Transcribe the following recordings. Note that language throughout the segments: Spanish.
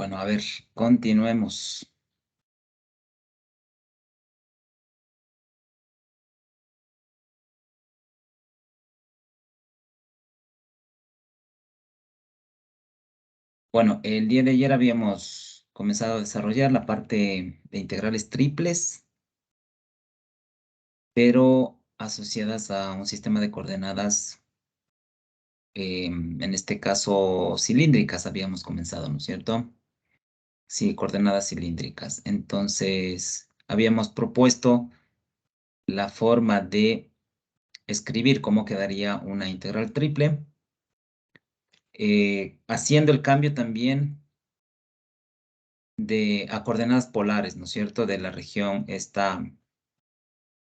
Bueno, a ver, continuemos. Bueno, el día de ayer habíamos comenzado a desarrollar la parte de integrales triples, pero asociadas a un sistema de coordenadas, en este caso cilíndricas habíamos comenzado, ¿no es cierto? Sí, coordenadas cilíndricas. Entonces, habíamos propuesto la forma de escribir cómo quedaría una integral triple, haciendo el cambio también a coordenadas polares, ¿no es cierto? De la región, esta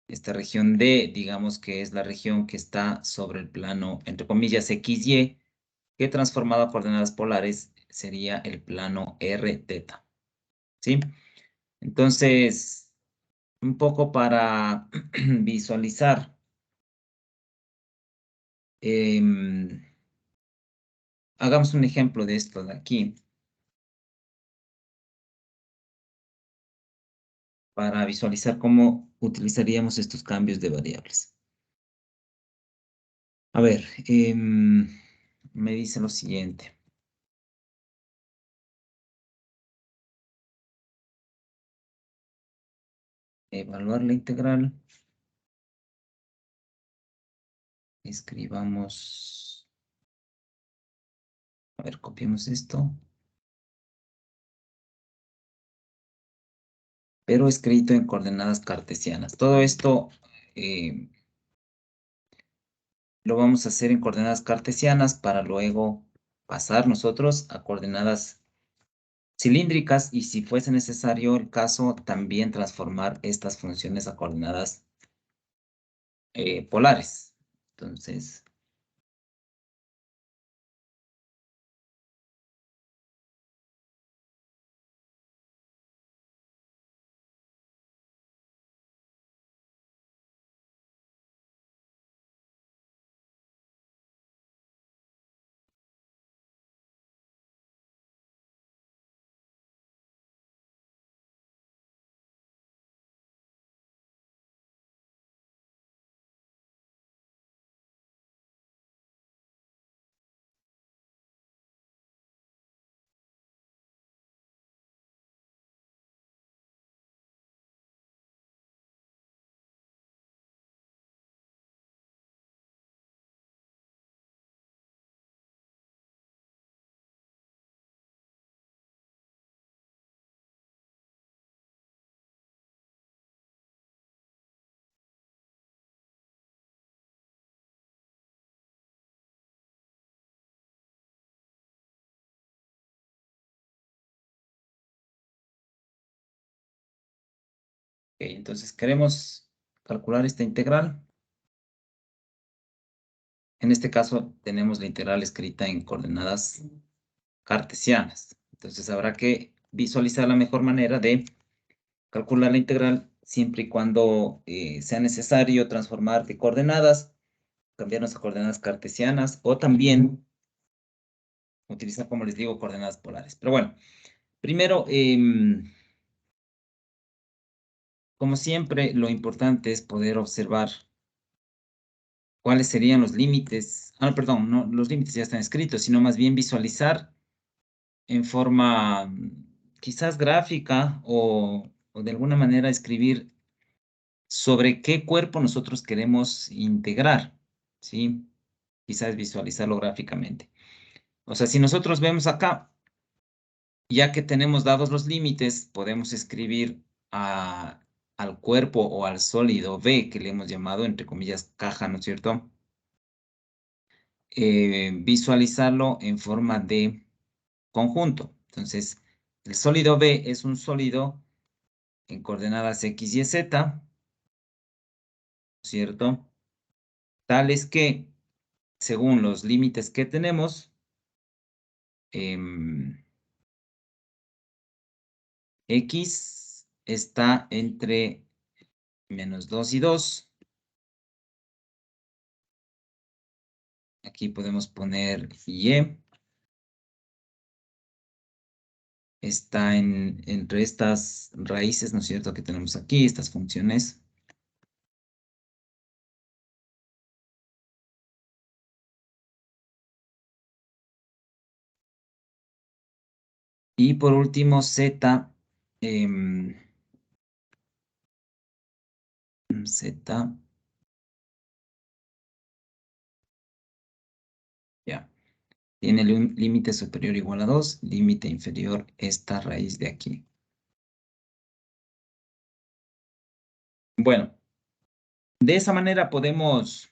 región D, digamos que es la región que está sobre el plano, entre comillas, XY, que transformado a coordenadas polares sería el plano R teta, ¿sí? Entonces, un poco para visualizar, em, hagamos un ejemplo de esto de aquí, para visualizar cómo utilizaríamos estos cambios de variables. A ver, me dice lo siguiente. Evaluar la integral. Escribamos. A ver, copiemos esto. Pero escrito en coordenadas cartesianas. Todo esto eh, lo vamos a hacer en coordenadas cartesianas para luego pasar nosotros a coordenadas cilíndricas y si fuese necesario el caso, también transformar estas funciones a coordenadas polares. Entonces, entonces queremos calcular esta integral. En este caso tenemos la integral escrita en coordenadas cartesianas. Entonces habrá que visualizar la mejor manera de calcular la integral siempre y cuando sea necesario transformar de coordenadas, cambiarnos a coordenadas cartesianas o también utilizar, como les digo, coordenadas polares. Pero bueno, primero, como siempre, lo importante es poder observar cuáles serían los límites. Ah, no, perdón, no, los límites ya están escritos, sino más bien visualizar en forma quizás gráfica o de alguna manera escribir sobre qué cuerpo nosotros queremos integrar, ¿sí? Quizás visualizarlo gráficamente. O sea, si nosotros vemos acá, ya que tenemos dados los límites, podemos escribir al cuerpo o al sólido B, que le hemos llamado, entre comillas, caja, ¿no es cierto? Visualizarlo en forma de conjunto. Entonces, el sólido B es un sólido en coordenadas X, Y, Z, ¿cierto? Tales que, según los límites que tenemos, X está entre -2 y 2. Aquí podemos poner Y. está entre estas raíces, ¿no es cierto?, que tenemos aquí, estas funciones. Y por último, z, z, ya, tiene el límite superior igual a 2, límite inferior esta raíz de aquí. Bueno, de esa manera podemos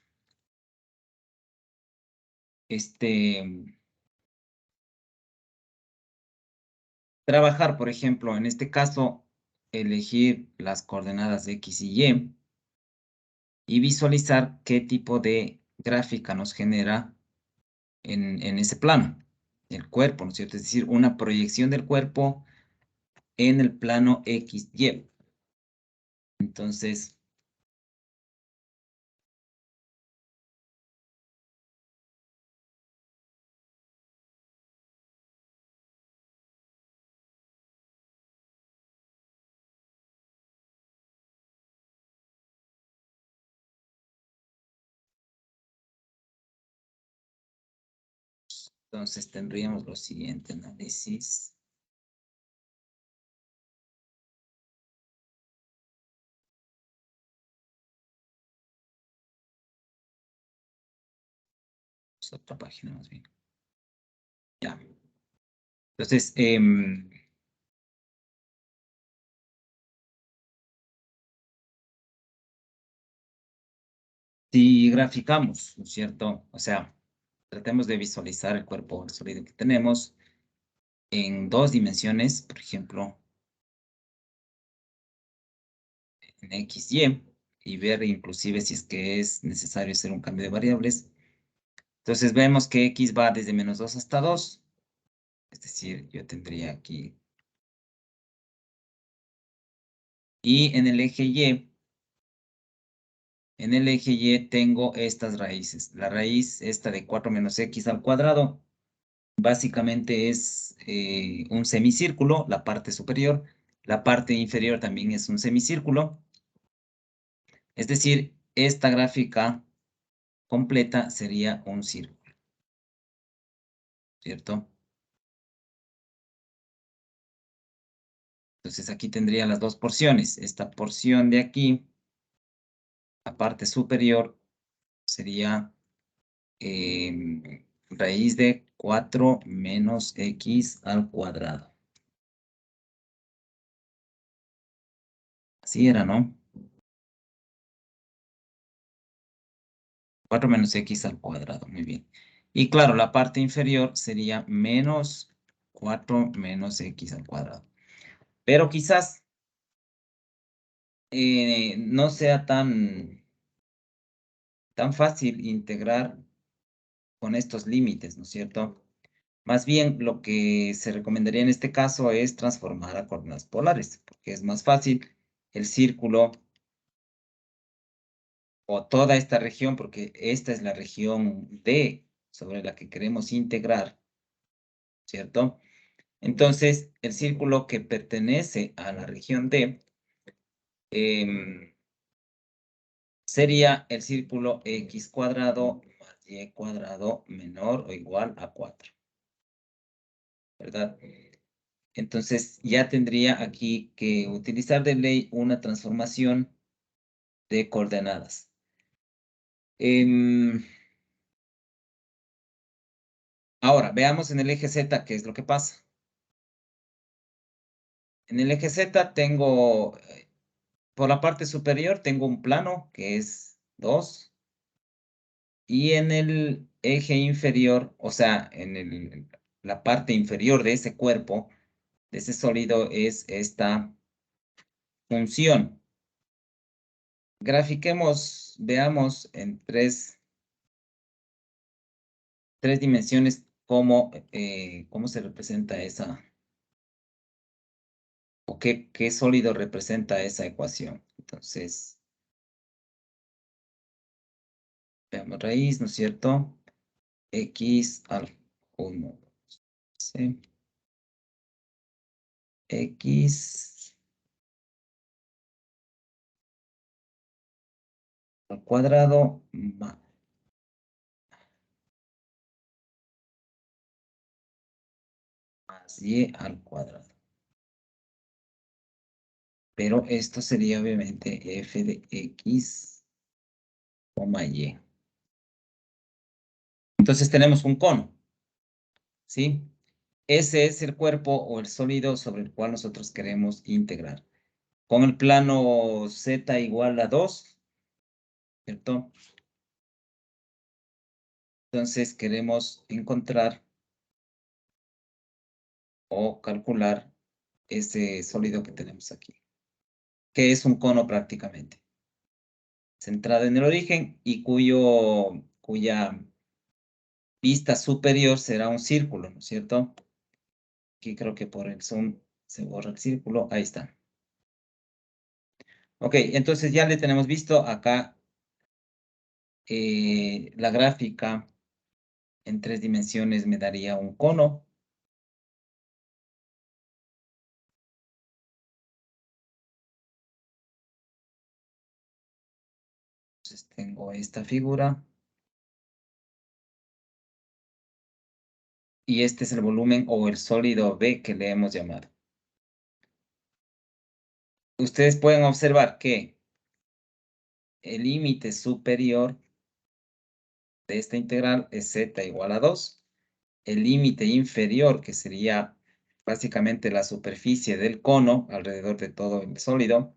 trabajar, por ejemplo, en este caso, elegir las coordenadas de X y visualizar qué tipo de gráfica nos genera en ese plano, el cuerpo, ¿no es cierto? Es decir, una proyección del cuerpo en el plano XY. Entonces, tendríamos lo siguiente análisis. Es otra página más bien. Ya. Entonces, si graficamos, ¿no es cierto? O sea, tratemos de visualizar el cuerpo sólido que tenemos en 2 dimensiones, por ejemplo, en X, y ver inclusive si es que es necesario hacer un cambio de variables. Entonces vemos que X va desde -2 hasta 2, es decir, yo tendría aquí. Y en el eje Y tengo estas raíces. La raíz esta de 4 menos X al cuadrado, básicamente es un semicírculo, la parte superior. La parte inferior también es un semicírculo. Es decir, esta gráfica completa sería un círculo, ¿cierto? Entonces aquí tendría las dos porciones. Esta porción de aquí, la parte superior, sería raíz de 4 menos X al cuadrado. Así era, ¿no? 4 menos X al cuadrado, muy bien. Y claro, la parte inferior sería menos 4 menos X al cuadrado. Pero quizás no sea tan fácil integrar con estos límites, ¿no es cierto? Más bien, lo que se recomendaría en este caso es transformar a coordenadas polares, porque es más fácil el círculo o toda esta región, porque esta es la región D sobre la que queremos integrar, ¿cierto? Entonces, el círculo que pertenece a la región D sería el círculo X cuadrado más Y cuadrado menor o igual a 4, ¿verdad? Entonces, ya tendría aquí que utilizar de ley una transformación de coordenadas. Ahora, veamos en el eje Z qué es lo que pasa. En el eje Z tengo, por la parte superior, tengo un plano que es 2. Y en el eje inferior, o sea, en la parte inferior de ese cuerpo, de ese sólido, es esta función. Grafiquemos, veamos en tres dimensiones cómo se representa esa, o qué sólido representa esa ecuación. Entonces, veamos raíz, ¿no es cierto? X al 1. ¿Sí? X al cuadrado más y al cuadrado. Pero esto sería obviamente f de x, y. Entonces tenemos un cono, ¿sí? Ese es el cuerpo o el sólido sobre el cual nosotros queremos integrar. Con el plano z igual a 2, ¿cierto? Entonces queremos encontrar o calcular ese sólido que tenemos aquí, que es un cono prácticamente, centrado en el origen y cuya vista superior será un círculo, ¿no es cierto? Aquí creo que por el zoom se borra el círculo. Ahí está. Ok, entonces ya le tenemos visto acá la gráfica en 3 dimensiones me daría un cono. Entonces tengo esta figura. Y este es el volumen o el sólido B que le hemos llamado. Ustedes pueden observar que el límite superior de esta integral es z igual a 2. El límite inferior, que sería básicamente la superficie del cono alrededor de todo el sólido,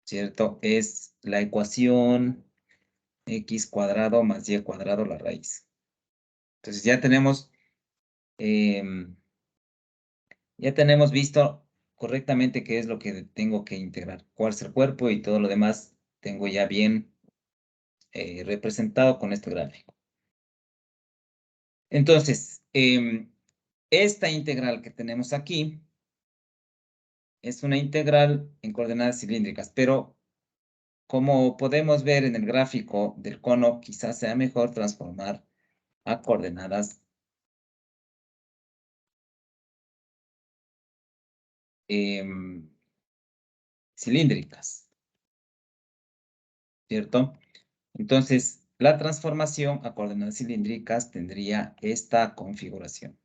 ¿cierto? Es la ecuación x cuadrado más y cuadrado la raíz. Entonces em, ya tenemos visto correctamente qué es lo que tengo que integrar, cuál es el cuerpo y todo lo demás tengo ya bien representado con este gráfico. Entonces, esta integral que tenemos aquí es una integral en coordenadas cilíndricas, pero como podemos ver en el gráfico del cono, quizás sea mejor transformar a coordenadas cilíndricas, ¿cierto? Entonces, la transformación a coordenadas cilíndricas tendría esta configuración.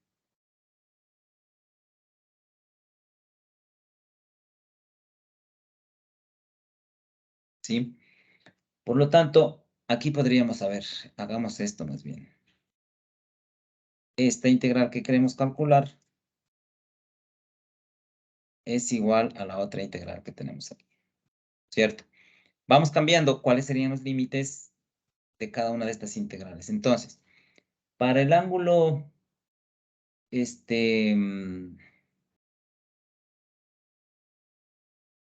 ¿Sí? Por lo tanto, aquí podríamos, a ver, hagamos esto más bien. Esta integral que queremos calcular es igual a la otra integral que tenemos aquí, ¿cierto? Vamos cambiando cuáles serían los límites de cada una de estas integrales. Entonces, para el ángulo,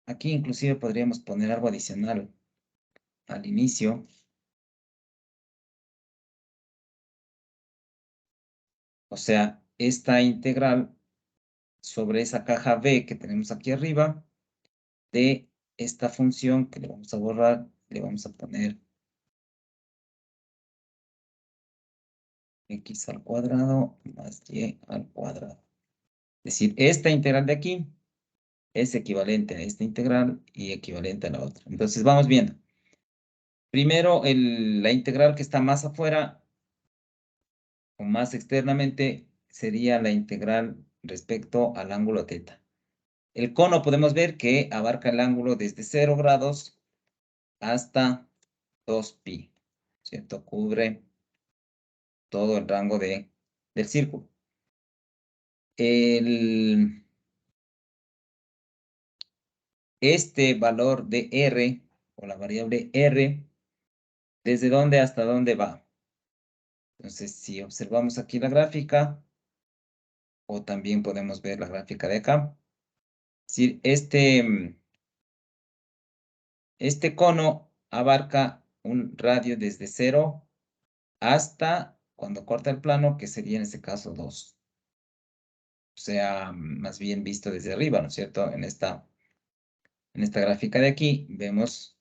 aquí inclusive podríamos poner algo adicional al inicio. O sea, esta integral sobre esa caja B que tenemos aquí arriba de esta función que le vamos a borrar, le vamos a poner x al cuadrado más y al cuadrado. Es decir, esta integral de aquí es equivalente a esta integral y equivalente a la otra. Entonces vamos viendo. Primero, la integral que está más afuera o más externamente sería la integral respecto al ángulo θ. El cono podemos ver que abarca el ángulo desde 0 grados hasta 2π, ¿cierto? Cubre todo el rango del círculo. Este valor de R, o la variable R, ¿desde dónde hasta dónde va? Entonces, si observamos aquí la gráfica, o también podemos ver la gráfica de acá, si este cono abarca un radio desde 0 hasta cuando corta el plano, que sería en este caso 2. O sea, más bien visto desde arriba, ¿no es cierto? En esta gráfica de aquí vemos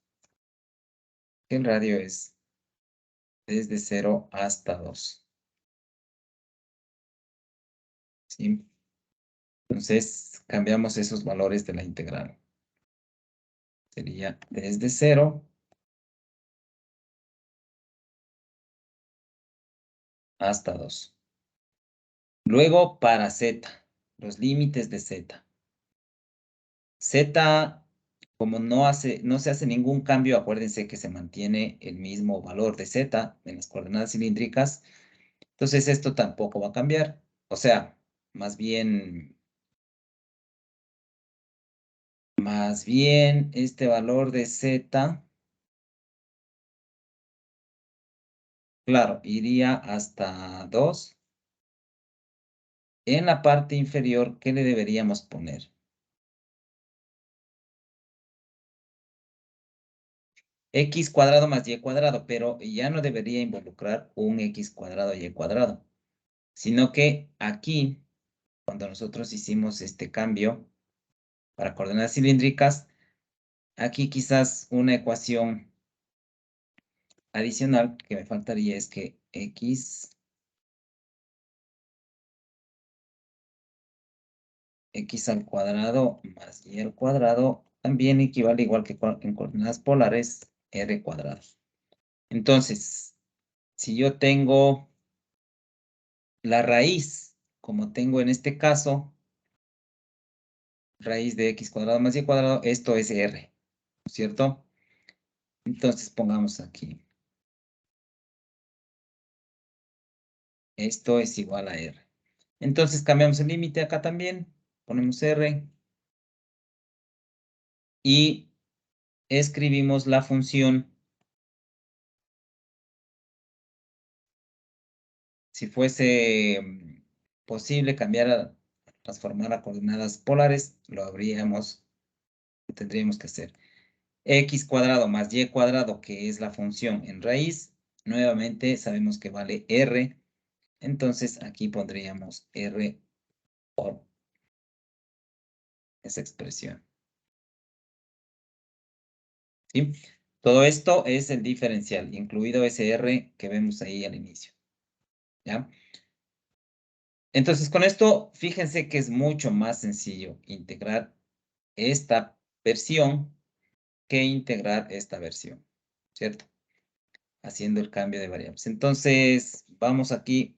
que el radio es desde 0 hasta 2. ¿Sí? Entonces, cambiamos esos valores de la integral. Sería desde 0 hasta 2. Luego, para z, los límites de z. Z, como no se hace ningún cambio, acuérdense que se mantiene el mismo valor de z en las coordenadas cilíndricas. Entonces, esto tampoco va a cambiar. O sea, más bien este valor de z, claro, iría hasta 2. En la parte inferior, ¿qué le deberíamos poner? X cuadrado más y cuadrado, pero ya no debería involucrar un x cuadrado y cuadrado, sino que aquí, cuando nosotros hicimos este cambio para coordenadas cilíndricas, aquí quizás una ecuación adicional que me faltaría es que x al cuadrado más y al cuadrado también equivale igual que en coordenadas polares, r cuadrado. Entonces, si yo tengo la raíz, como tengo en este caso, raíz de x cuadrado más y cuadrado, esto es r, ¿no es cierto? Entonces pongamos aquí, esto es igual a r. Entonces cambiamos el límite acá también, ponemos r y escribimos la función. Si fuese posible transformar a coordenadas polares, lo tendríamos que hacer. X cuadrado más y cuadrado, que es la función en raíz, nuevamente sabemos que vale r, entonces aquí pondríamos r por esa expresión. ¿Sí? Todo esto es el diferencial, incluido ese r que vemos ahí al inicio. ¿Ya? Entonces, con esto, fíjense que es mucho más sencillo integrar esta versión que integrar esta versión, ¿cierto? Haciendo el cambio de variables. Entonces, vamos aquí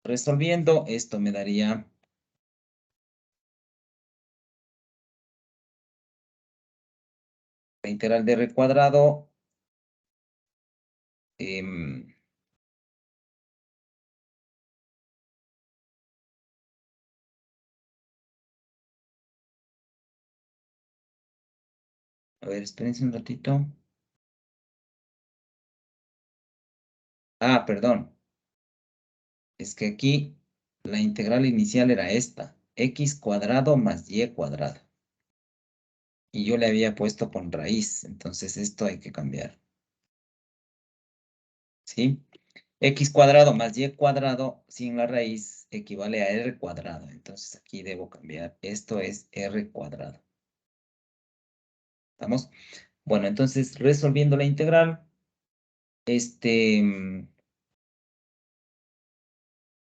resolviendo. Esto me daría la integral de r cuadrado. A ver, espérense un ratito. Ah, perdón. Es que aquí la integral inicial era esta. X cuadrado más y cuadrado. Y yo le había puesto con raíz. Entonces esto hay que cambiar. ¿Sí? X cuadrado más y cuadrado sin la raíz equivale a r cuadrado. Entonces aquí debo cambiar. Esto es r cuadrado. ¿Estamos? Bueno, entonces resolviendo la integral,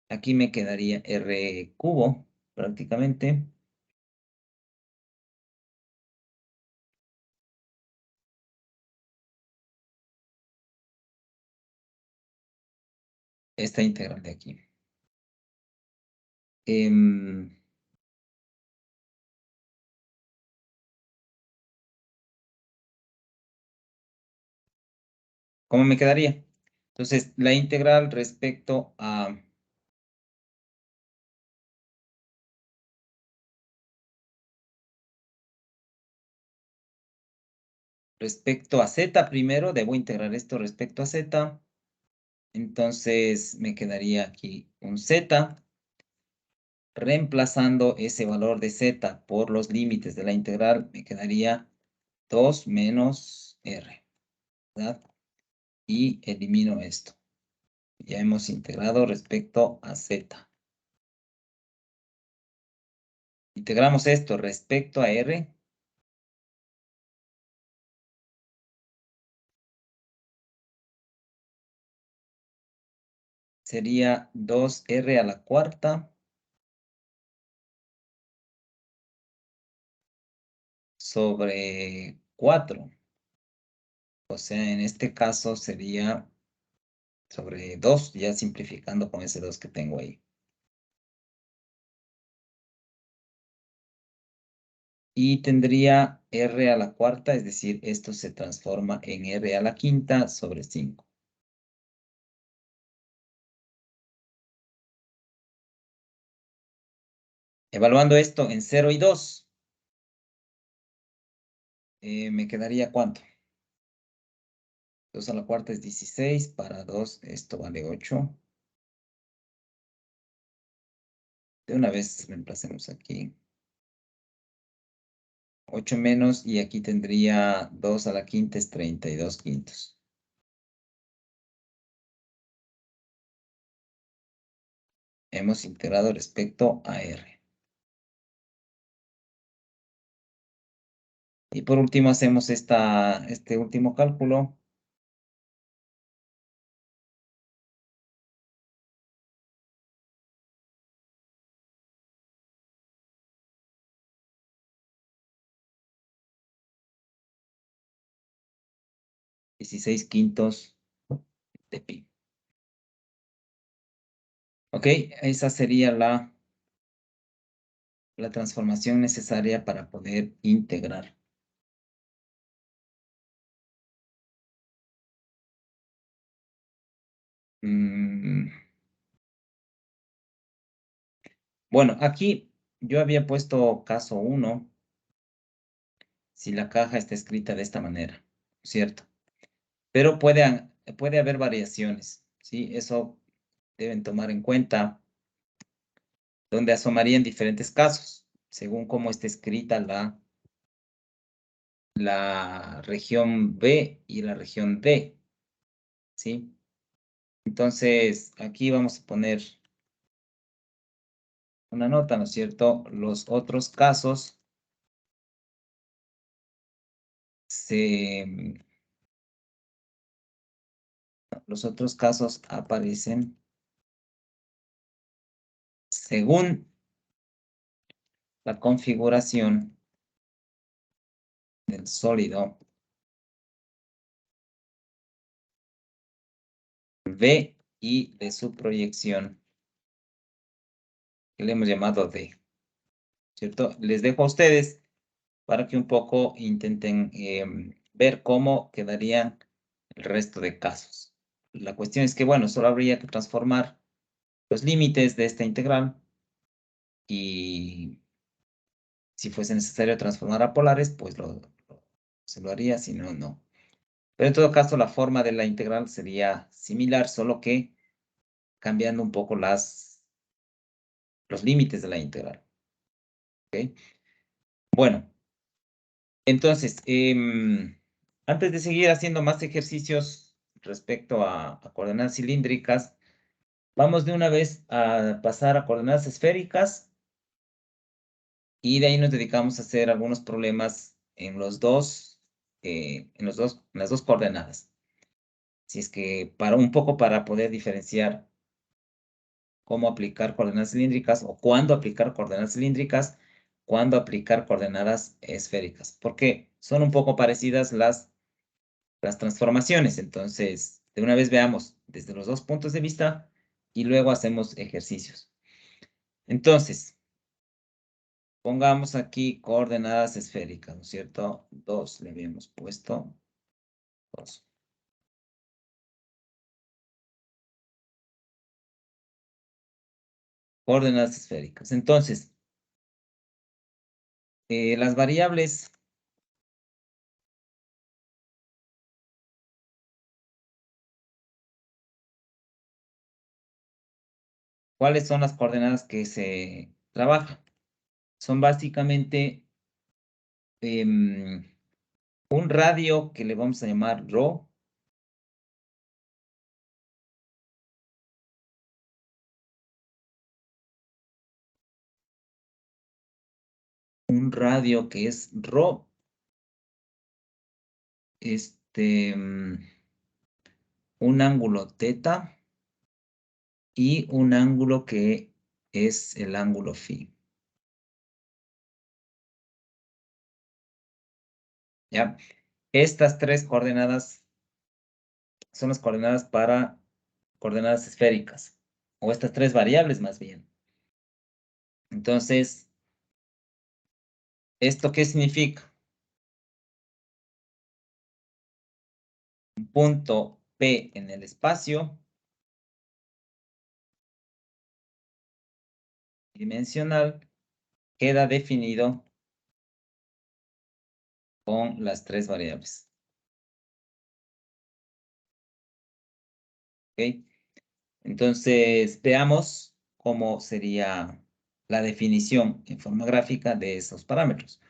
aquí me quedaría r cubo prácticamente. Esta integral de aquí. ¿Cómo me quedaría? Entonces, la integral respecto a z primero, debo integrar esto respecto a z. Entonces, me quedaría aquí un z, reemplazando ese valor de z por los límites de la integral, me quedaría 2 menos r, ¿verdad? Y elimino esto. Ya hemos integrado respecto a z. Integramos esto respecto a r. Sería 2r a la cuarta sobre 4. O sea, en este caso sería sobre 2, ya simplificando con ese 2 que tengo ahí. Y tendría r a la cuarta, es decir, esto se transforma en r a la quinta sobre 5. Evaluando esto en 0 y 2, me quedaría ¿cuánto? 2 a la cuarta es 16, para 2 esto vale 8. De una vez reemplacemos aquí. 8 menos, y aquí tendría 2 a la quinta es 32 quintos. Hemos integrado respecto a R. Y por último hacemos este último cálculo. $16 quintos de pi. Ok, esa sería la transformación necesaria para poder integrar. Bueno, aquí yo había puesto caso 1 si la caja está escrita de esta manera, ¿cierto? Pero puede haber variaciones, ¿sí? Eso deben tomar en cuenta, donde asomarían diferentes casos, según cómo está escrita la región B y la región D, ¿sí? Entonces, aquí vamos a poner una nota, ¿no es cierto? Los otros casos aparecen según la configuración del sólido V y de su proyección, que le hemos llamado D, ¿cierto? Les dejo a ustedes para que un poco intenten ver cómo quedarían el resto de casos. La cuestión es que, bueno, solo habría que transformar los límites de esta integral, y si fuese necesario transformar a polares, pues se lo haría, si no, no. Pero en todo caso, la forma de la integral sería similar, solo que cambiando un poco los límites de la integral. ¿Ok? Bueno, entonces, antes de seguir haciendo más ejercicios respecto a coordenadas cilíndricas, vamos de una vez a pasar a coordenadas esféricas, y de ahí nos dedicamos a hacer algunos problemas en las dos coordenadas. Si es que un poco para poder diferenciar cómo aplicar coordenadas cilíndricas, o cuándo aplicar coordenadas cilíndricas, cuándo aplicar coordenadas esféricas, porque son un poco parecidas las transformaciones. Entonces, de una vez veamos desde los dos puntos de vista y luego hacemos ejercicios. Entonces, pongamos aquí coordenadas esféricas, ¿no es cierto? 2 le habíamos puesto. 2. Coordenadas esféricas. Entonces, las variables, ¿cuáles son las coordenadas que se trabajan? Son básicamente un radio que le vamos a llamar ρ, un radio que es ρ, un ángulo teta y un ángulo que es el ángulo phi. ¿ya? Estas tres coordenadas son las coordenadas para coordenadas esféricas, o estas tres variables más bien. Entonces, ¿esto qué significa? Un punto P en el espacio dimensional queda definido con las tres variables. ¿Ok? Entonces, veamos cómo sería la definición en forma gráfica de esos parámetros.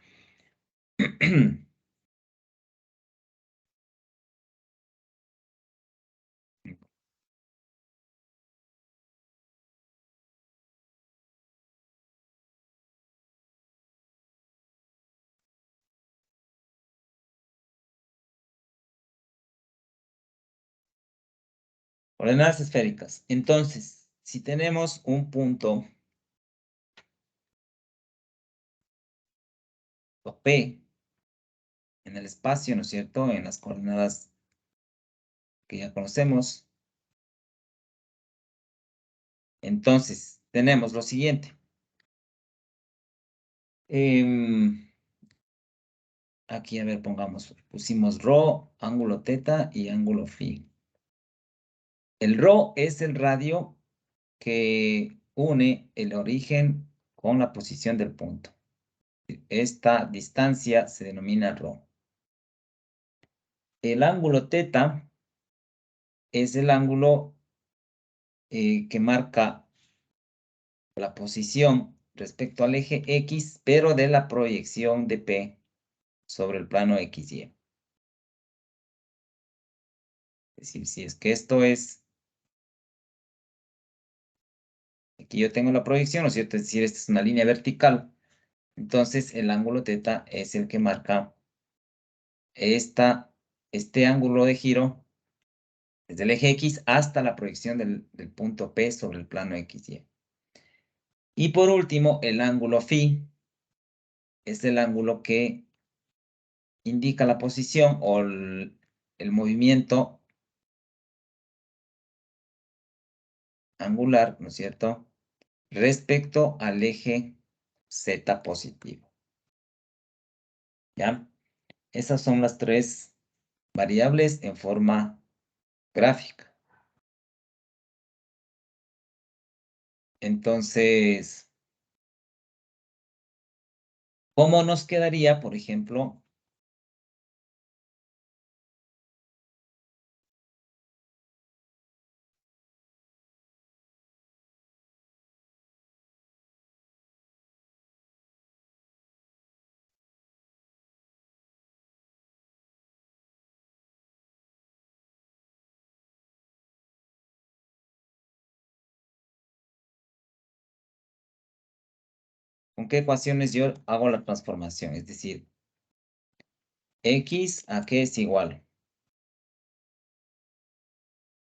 Coordenadas esféricas. Entonces, si tenemos un punto P en el espacio, ¿no es cierto? En las coordenadas que ya conocemos. Entonces, tenemos lo siguiente. Aquí, a ver, pusimos ρ, ángulo teta y ángulo phi. El ρ es el radio que une el origen con la posición del punto. Esta distancia se denomina ρ. El ángulo teta es el ángulo que marca la posición respecto al eje X, pero de la proyección de P sobre el plano XY. Es decir, si es que esto es, aquí yo tengo la proyección, ¿no es cierto? Es decir, esta es una línea vertical. Entonces, el ángulo teta es el que marca este ángulo de giro desde el eje X hasta la proyección del punto P sobre el plano XY. Y por último, el ángulo phi es el ángulo que indica la posición o el movimiento angular, ¿no es cierto?, respecto al eje Z positivo. ¿Ya? Esas son las tres variables en forma gráfica. Entonces, ¿cómo nos quedaría, por ejemplo, con qué ecuaciones yo hago la transformación? Es decir, X a qué es igual.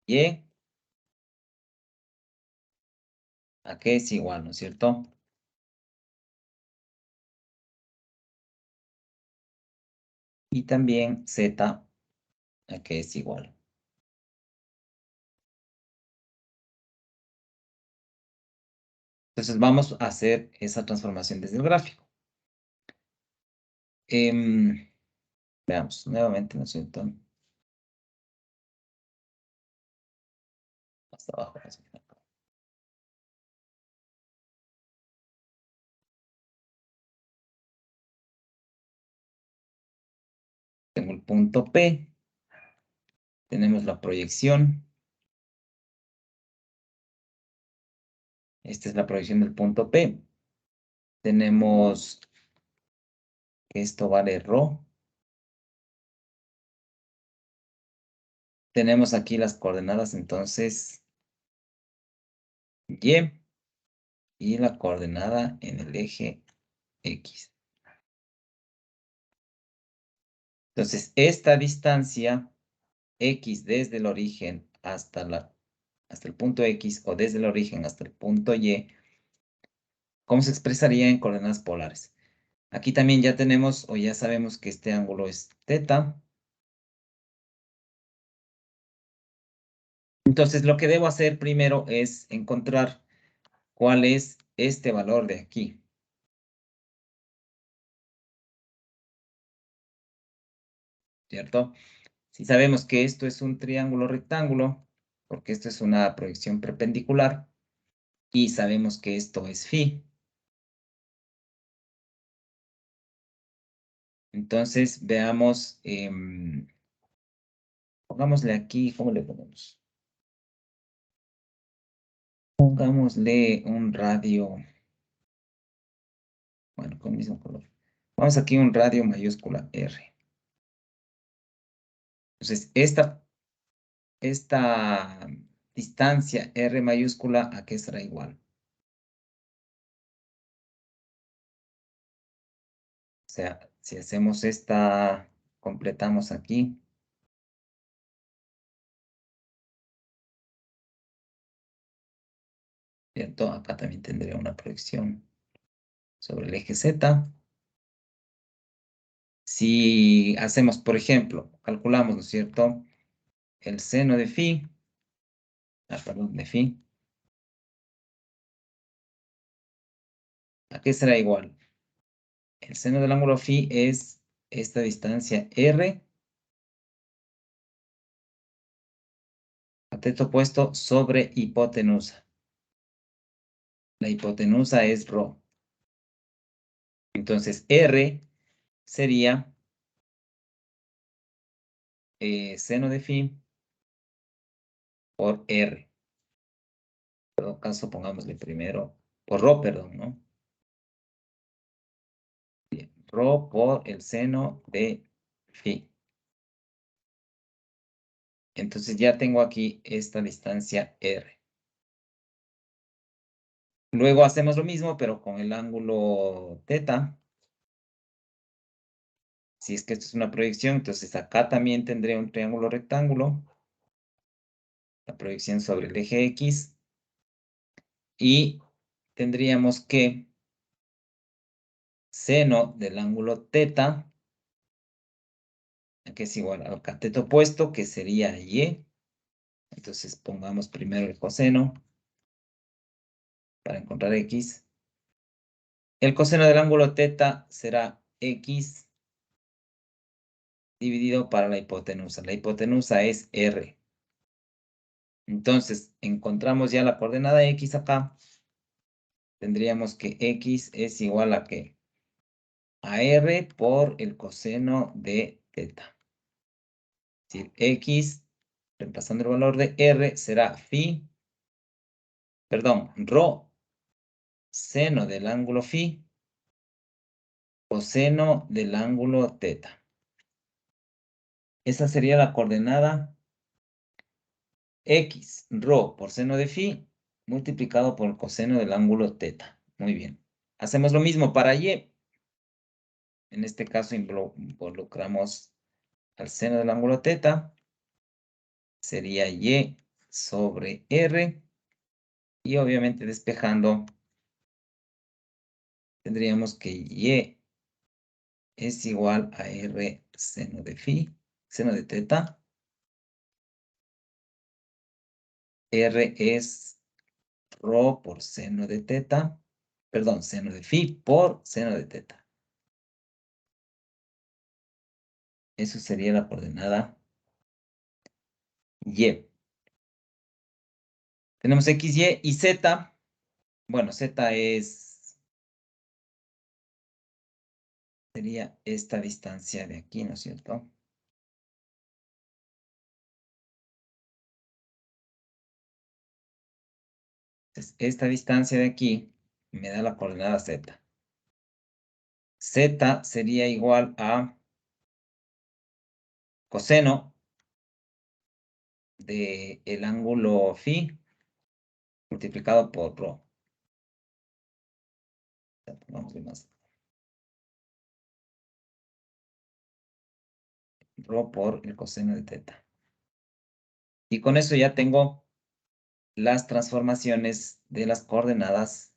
Y a qué es igual, ¿no es cierto? Y también Z a qué es igual. Entonces vamos a hacer esa transformación desde el gráfico. Veamos nuevamente, ¿no es cierto? Hasta abajo. ¿No es cierto? Tengo el punto P. Tenemos la proyección. Esta es la proyección del punto P. Tenemos que esto vale ρ. Tenemos aquí las coordenadas, entonces, y la coordenada en el eje X. Entonces, esta distancia X desde el origen hasta el punto X o desde el origen hasta el punto Y, ¿cómo se expresaría en coordenadas polares? Aquí también ya tenemos, o ya sabemos que este ángulo es teta. Entonces, lo que debo hacer primero es encontrar cuál es este valor de aquí. ¿Cierto? Si sabemos que esto es un triángulo rectángulo, porque esto es una proyección perpendicular, y sabemos que esto es phi. Entonces, veamos, pongámosle aquí, ¿cómo le ponemos? Pongámosle un radio, bueno, con el mismo color. Vamos aquí un radio mayúscula R. Entonces, esta distancia R mayúscula, ¿a qué será igual? O sea, si hacemos esta, completamos aquí. ¿Cierto? Acá también tendría una proyección sobre el eje Z. Si hacemos, por ejemplo, calculamos, ¿no es cierto? El seno de phi, perdón, de phi, ¿a qué será igual? El seno del ángulo phi es esta distancia R, cateto opuesto sobre hipotenusa. La hipotenusa es ρ. Entonces, R sería seno de phi por R. En todo caso, pongámosle primero, por ρ, perdón, ¿no? Bien, ρ por el seno de phi. Entonces ya tengo aquí esta distancia R. Luego hacemos lo mismo, pero con el ángulo θ. Si es que esto es una proyección, entonces acá también tendré un triángulo rectángulo. La proyección sobre el eje X. Y tendríamos que seno del ángulo θ, que es igual al cateto opuesto, que sería Y. Entonces pongamos primero el coseno para encontrar X. El coseno del ángulo θ será X dividido para la hipotenusa. La hipotenusa es R. Entonces, encontramos ya la coordenada X acá. Tendríamos que X es igual a ¿qué? A R por el coseno de θ. Es decir, X, reemplazando el valor de R, será phi, perdón, ρ, seno del ángulo phi, coseno del ángulo θ. Esa sería la coordenada X, ρ por seno de phi, multiplicado por el coseno del ángulo θ. Muy bien. Hacemos lo mismo para Y. En este caso involucramos al seno del ángulo θ. Sería Y sobre R. Y obviamente despejando, tendríamos que Y es igual a R seno de phi, seno de θ. R es ρ por seno de θ. Perdón, seno de phi por seno de θ. Eso sería la coordenada Y. Tenemos X, Y y Z. Bueno, Z sería esta distancia de aquí, ¿no es cierto? Entonces, esta distancia de aquí me da la coordenada Z. Z sería igual a coseno del ángulo phi multiplicado por ρ. Vamos a ver más. Ρ por el coseno de θ. Y con eso ya tengo las transformaciones de las coordenadas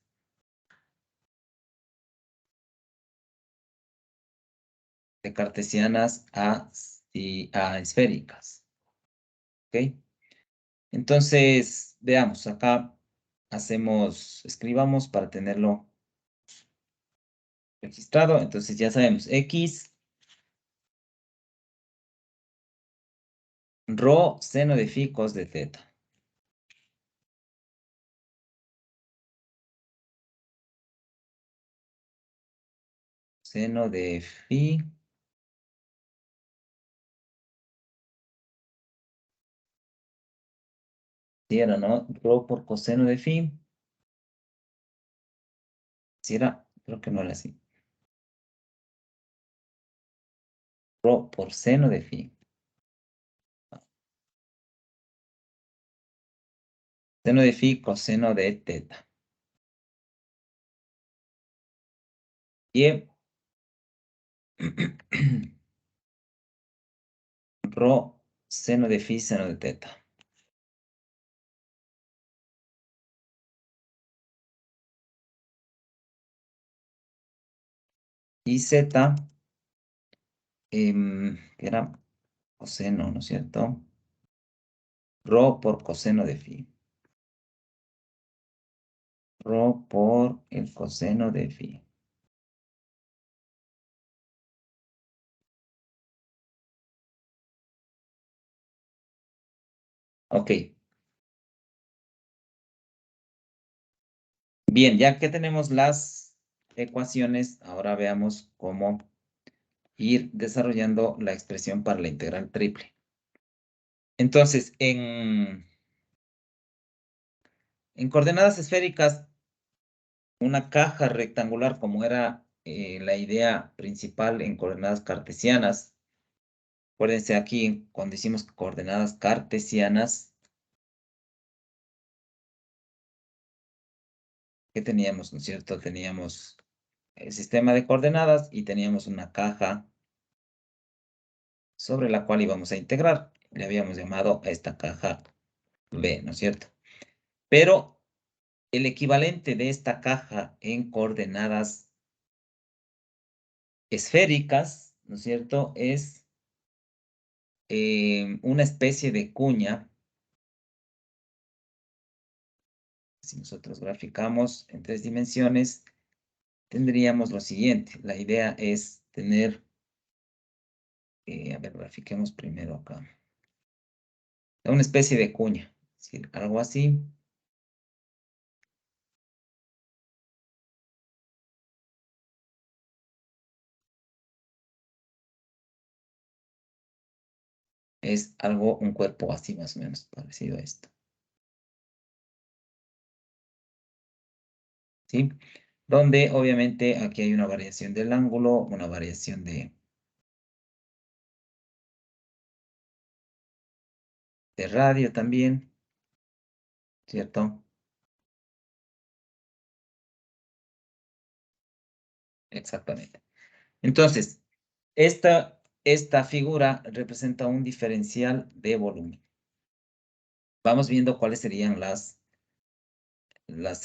de cartesianas a esféricas. ¿Ok? Entonces, veamos, acá escribamos para tenerlo registrado. Entonces ya sabemos, X, rho seno de phi cos de teta. Seno de phi. ¿Sí era, no? Rho por coseno de phi. ¿Sí era? Creo que no era así. Rho por seno de phi. Seno de phi coseno de teta. Y rho seno de phi seno de teta. Y z, que era coseno, ¿no es cierto? Rho por coseno de phi. Rho por el coseno de phi. Ok. Bien, ya que tenemos las ecuaciones, ahora veamos cómo ir desarrollando la expresión para la integral triple. Entonces, en coordenadas esféricas, una caja rectangular, como era la idea principal en coordenadas cartesianas, acuérdense aquí, cuando hicimos coordenadas cartesianas, ¿qué teníamos, no es cierto? Teníamos el sistema de coordenadas y teníamos una caja sobre la cual íbamos a integrar. Le habíamos llamado a esta caja B, ¿no es cierto? Pero el equivalente de esta caja en coordenadas esféricas, ¿no es cierto? Es una especie de cuña. Si nosotros graficamos en 3 dimensiones, tendríamos lo siguiente. La idea es tener, a ver, grafiquemos primero acá. Una especie de cuña, es decir, algo así. Es algo, un cuerpo así más o menos parecido a esto. ¿Sí? Donde obviamente aquí hay una variación del ángulo, una variación de radio también, ¿cierto? Exactamente. Entonces, esta figura representa un diferencial de volumen. Vamos viendo cuáles serían las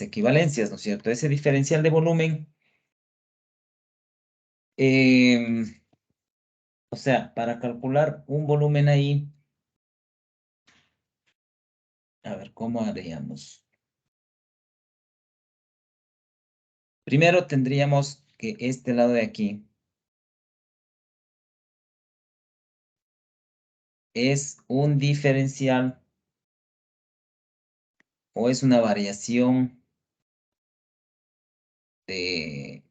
equivalencias, ¿no es cierto? Ese diferencial de volumen, o sea, para calcular un volumen ahí, a ver, ¿cómo haríamos? Primero tendríamos que este lado de aquí es un diferencial o es una variación de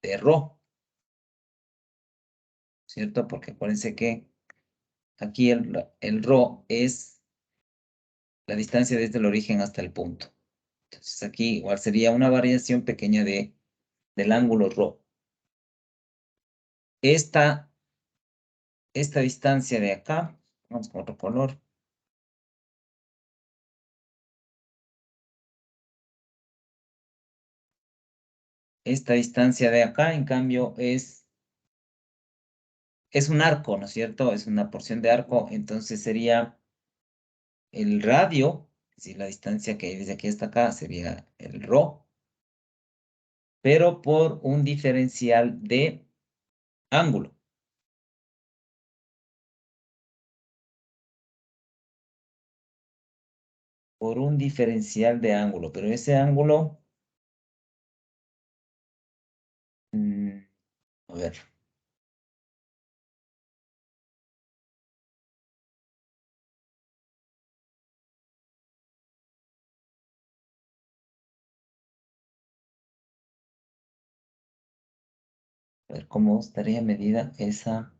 ρ, ¿cierto? Porque acuérdense que aquí el ρ es la distancia desde el origen hasta el punto. Entonces aquí igual sería una variación pequeña del ángulo ρ. Esta distancia de acá, vamos con otro color. Esta distancia de acá, en cambio, es un arco, ¿no es cierto? Es una porción de arco, entonces sería el radio, es decir, la distancia que hay desde aquí hasta acá sería el ρ, pero por un diferencial de ángulo. Por un diferencial de ángulo, pero ese ángulo, a ver, cómo estaría medida esa.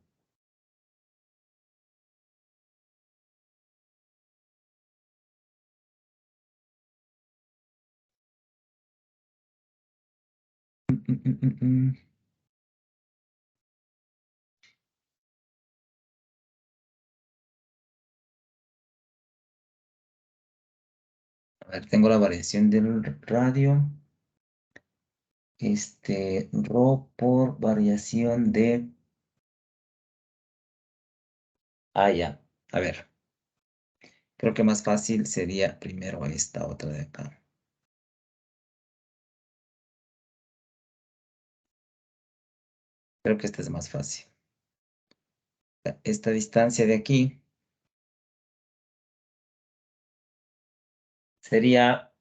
A ver, tengo la variación del radio. Rho por variación de... Ah, ya. A ver, creo que más fácil sería primero esta otra de acá. Creo que esta es más fácil. Esta distancia de aquí sería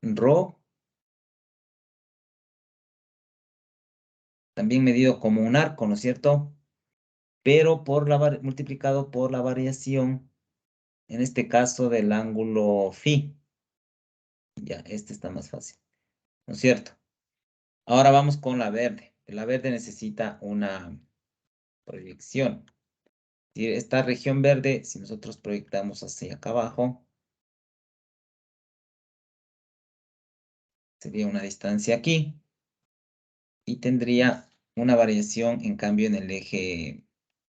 Rho, también medido como un arco, ¿no es cierto? Pero multiplicado por la variación, en este caso del ángulo phi. Ya, este está más fácil, ¿no es cierto? Ahora vamos con la verde. La verde necesita una proyección. Y esta región verde, si nosotros proyectamos hacia acá abajo, sería una distancia aquí y tendría una variación, en cambio, en el eje,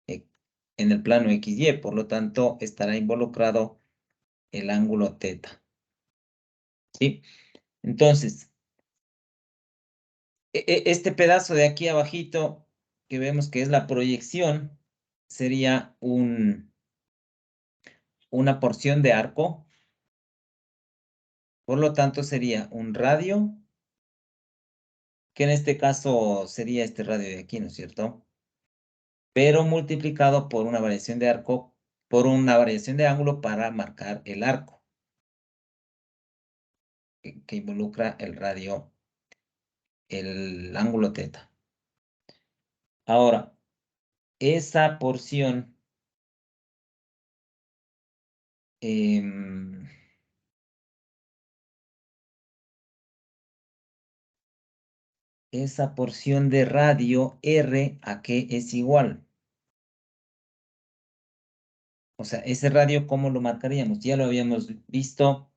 en el plano XY. Por lo tanto, estará involucrado el ángulo teta. ¿Sí? Entonces, este pedazo de aquí abajito, que vemos que es la proyección, sería una porción de arco. Por lo tanto, sería un radio, que en este caso sería este radio de aquí, ¿no es cierto? Pero multiplicado por una variación de arco, por una variación de ángulo para marcar el arco, que involucra el radio, el ángulo teta. Ahora, esa porción, esa porción de radio R, ¿a qué es igual? O sea, ese radio, ¿cómo lo marcaríamos? Ya lo habíamos visto,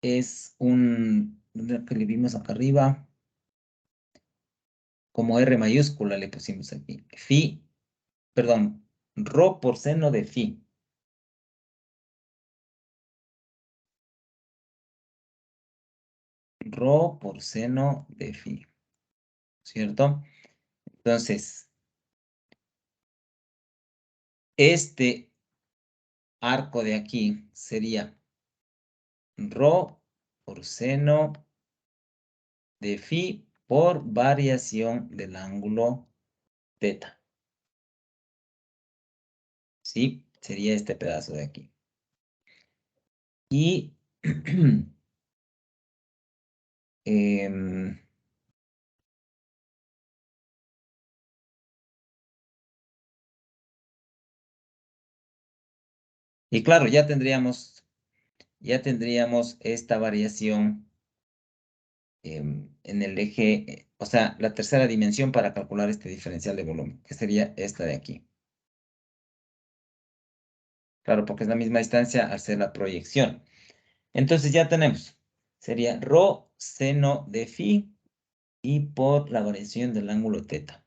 es que le vimos acá arriba, como R mayúscula le pusimos aquí. Phi, perdón, Rho por seno de phi. Rho por seno de phi, ¿cierto? Entonces, este arco de aquí sería Rho por seno de phi por variación del ángulo teta. ¿Sí? Sería este pedazo de aquí. Y em, y claro, ya tendríamos esta variación en el eje, o sea, la tercera dimensión para calcular este diferencial de volumen, que sería esta de aquí. Claro, porque es la misma distancia al ser la proyección. Entonces ya tenemos, sería Rho seno de phi y por la variación del ángulo teta.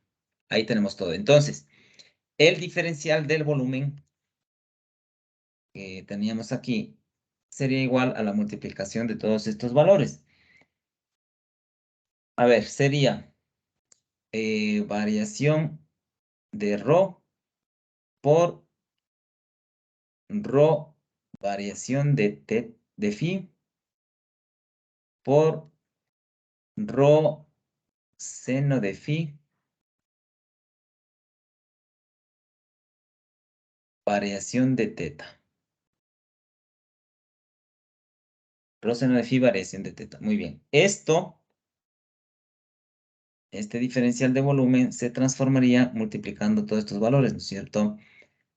Ahí tenemos todo. Entonces, el diferencial del volumen que teníamos aquí sería igual a la multiplicación de todos estos valores. A ver, sería variación de Rho por Rho variación de phi por Rho seno de phi, variación de teta. Coseno de phi, variación de teta. Muy bien. Este diferencial de volumen se transformaría multiplicando todos estos valores, ¿no es cierto?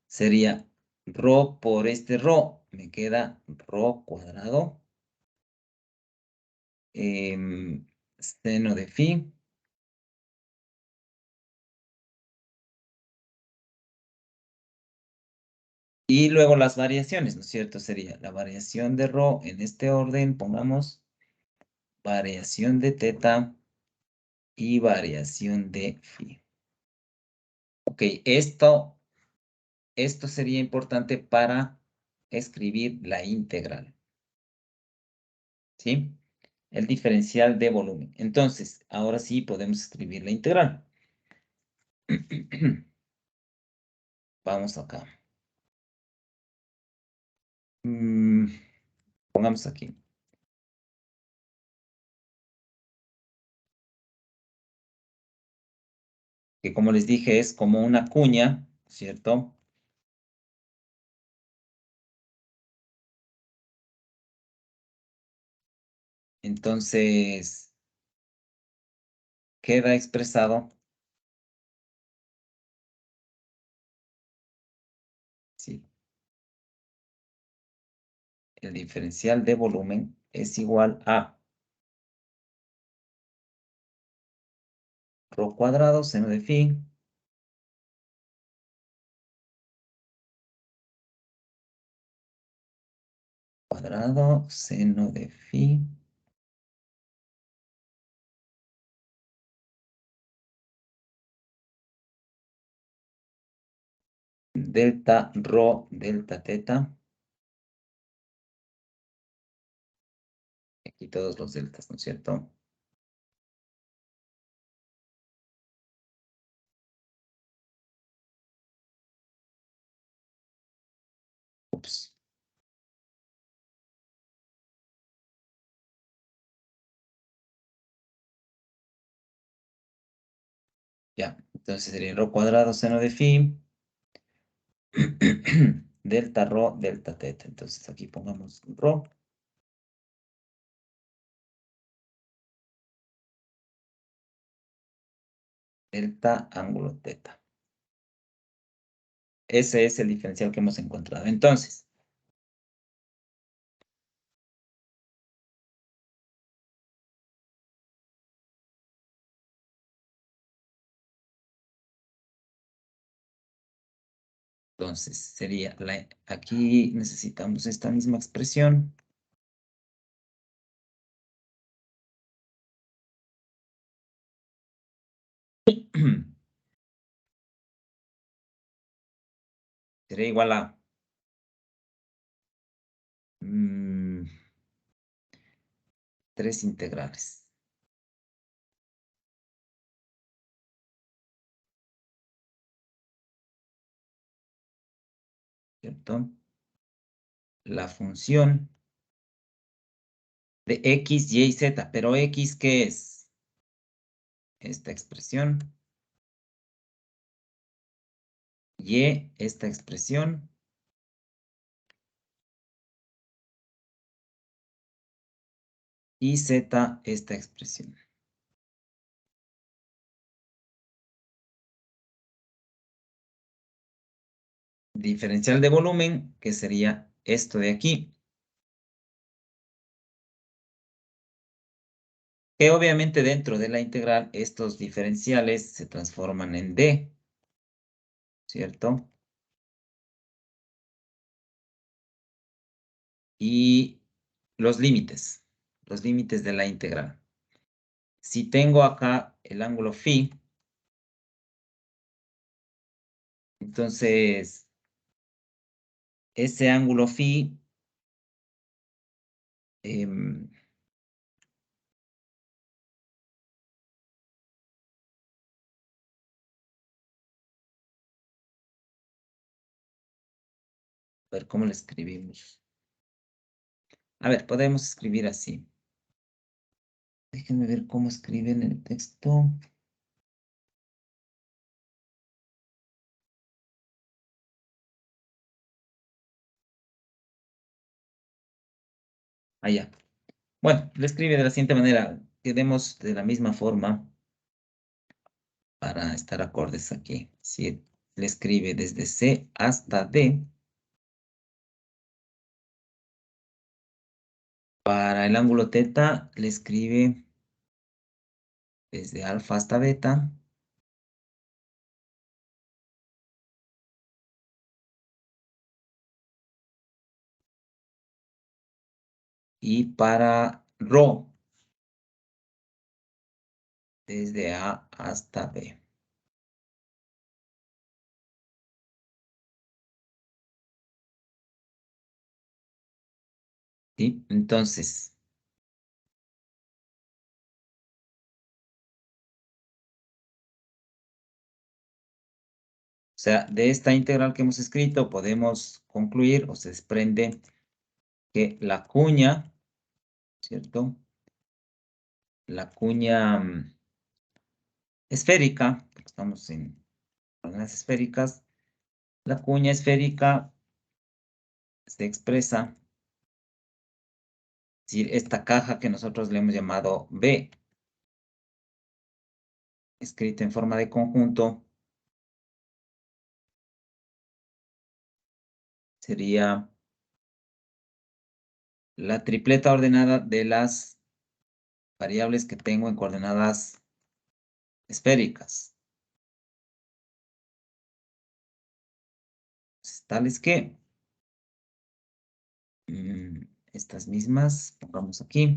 Sería rho por este rho. Me queda rho cuadrado. Seno de phi. Y luego las variaciones, ¿no es cierto? Sería la variación de rho en este orden, pongamos variación de teta y variación de phi. Ok, esto sería importante para escribir la integral, ¿sí? El diferencial de volumen. Entonces, ahora sí podemos escribir la integral. Vamos acá. Pongamos aquí. Que como les dije es como una cuña, ¿cierto? Entonces, queda expresado, sí, el diferencial de volumen es igual a rho cuadrado seno de phi cuadrado seno de phi delta rho delta teta. Aquí todos los deltas, ¿no es cierto? Ups. Ya, entonces sería rho cuadrado seno de phi delta rho delta teta. Entonces aquí pongamos rho. Delta ángulo teta. Ese es el diferencial que hemos encontrado. Entonces, sería aquí necesitamos esta misma expresión. Sería igual a 3 integrales. ¿Cierto? La función de x, y, z. Pero x, ¿qué es? Esta expresión. Y, esta expresión. Y z, esta expresión. Diferencial de volumen, que sería esto de aquí. Que obviamente dentro de la integral estos diferenciales se transforman en d, ¿cierto? Y los límites de la integral. Si tengo acá el ángulo phi, entonces ese ángulo phi a ver, ¿cómo lo escribimos? A ver, podemos escribir así. Déjenme ver cómo escriben el texto. Allá. Bueno, le escribe de la siguiente manera. Quedemos de la misma forma para estar acordes aquí. Si le escribe desde C hasta D, para el ángulo teta le escribe desde alfa hasta beta. Y para rho, desde A hasta B. ¿Sí? Entonces, o sea, de esta integral que hemos escrito podemos concluir o se desprende que la cuña, ¿cierto? La cuña esférica, porque estamos en coordenadas esféricas, la cuña esférica se expresa, es decir, esta caja que nosotros le hemos llamado B, escrita en forma de conjunto, sería la tripleta ordenada de las variables que tengo en coordenadas esféricas. Tales que estas mismas, pongamos aquí.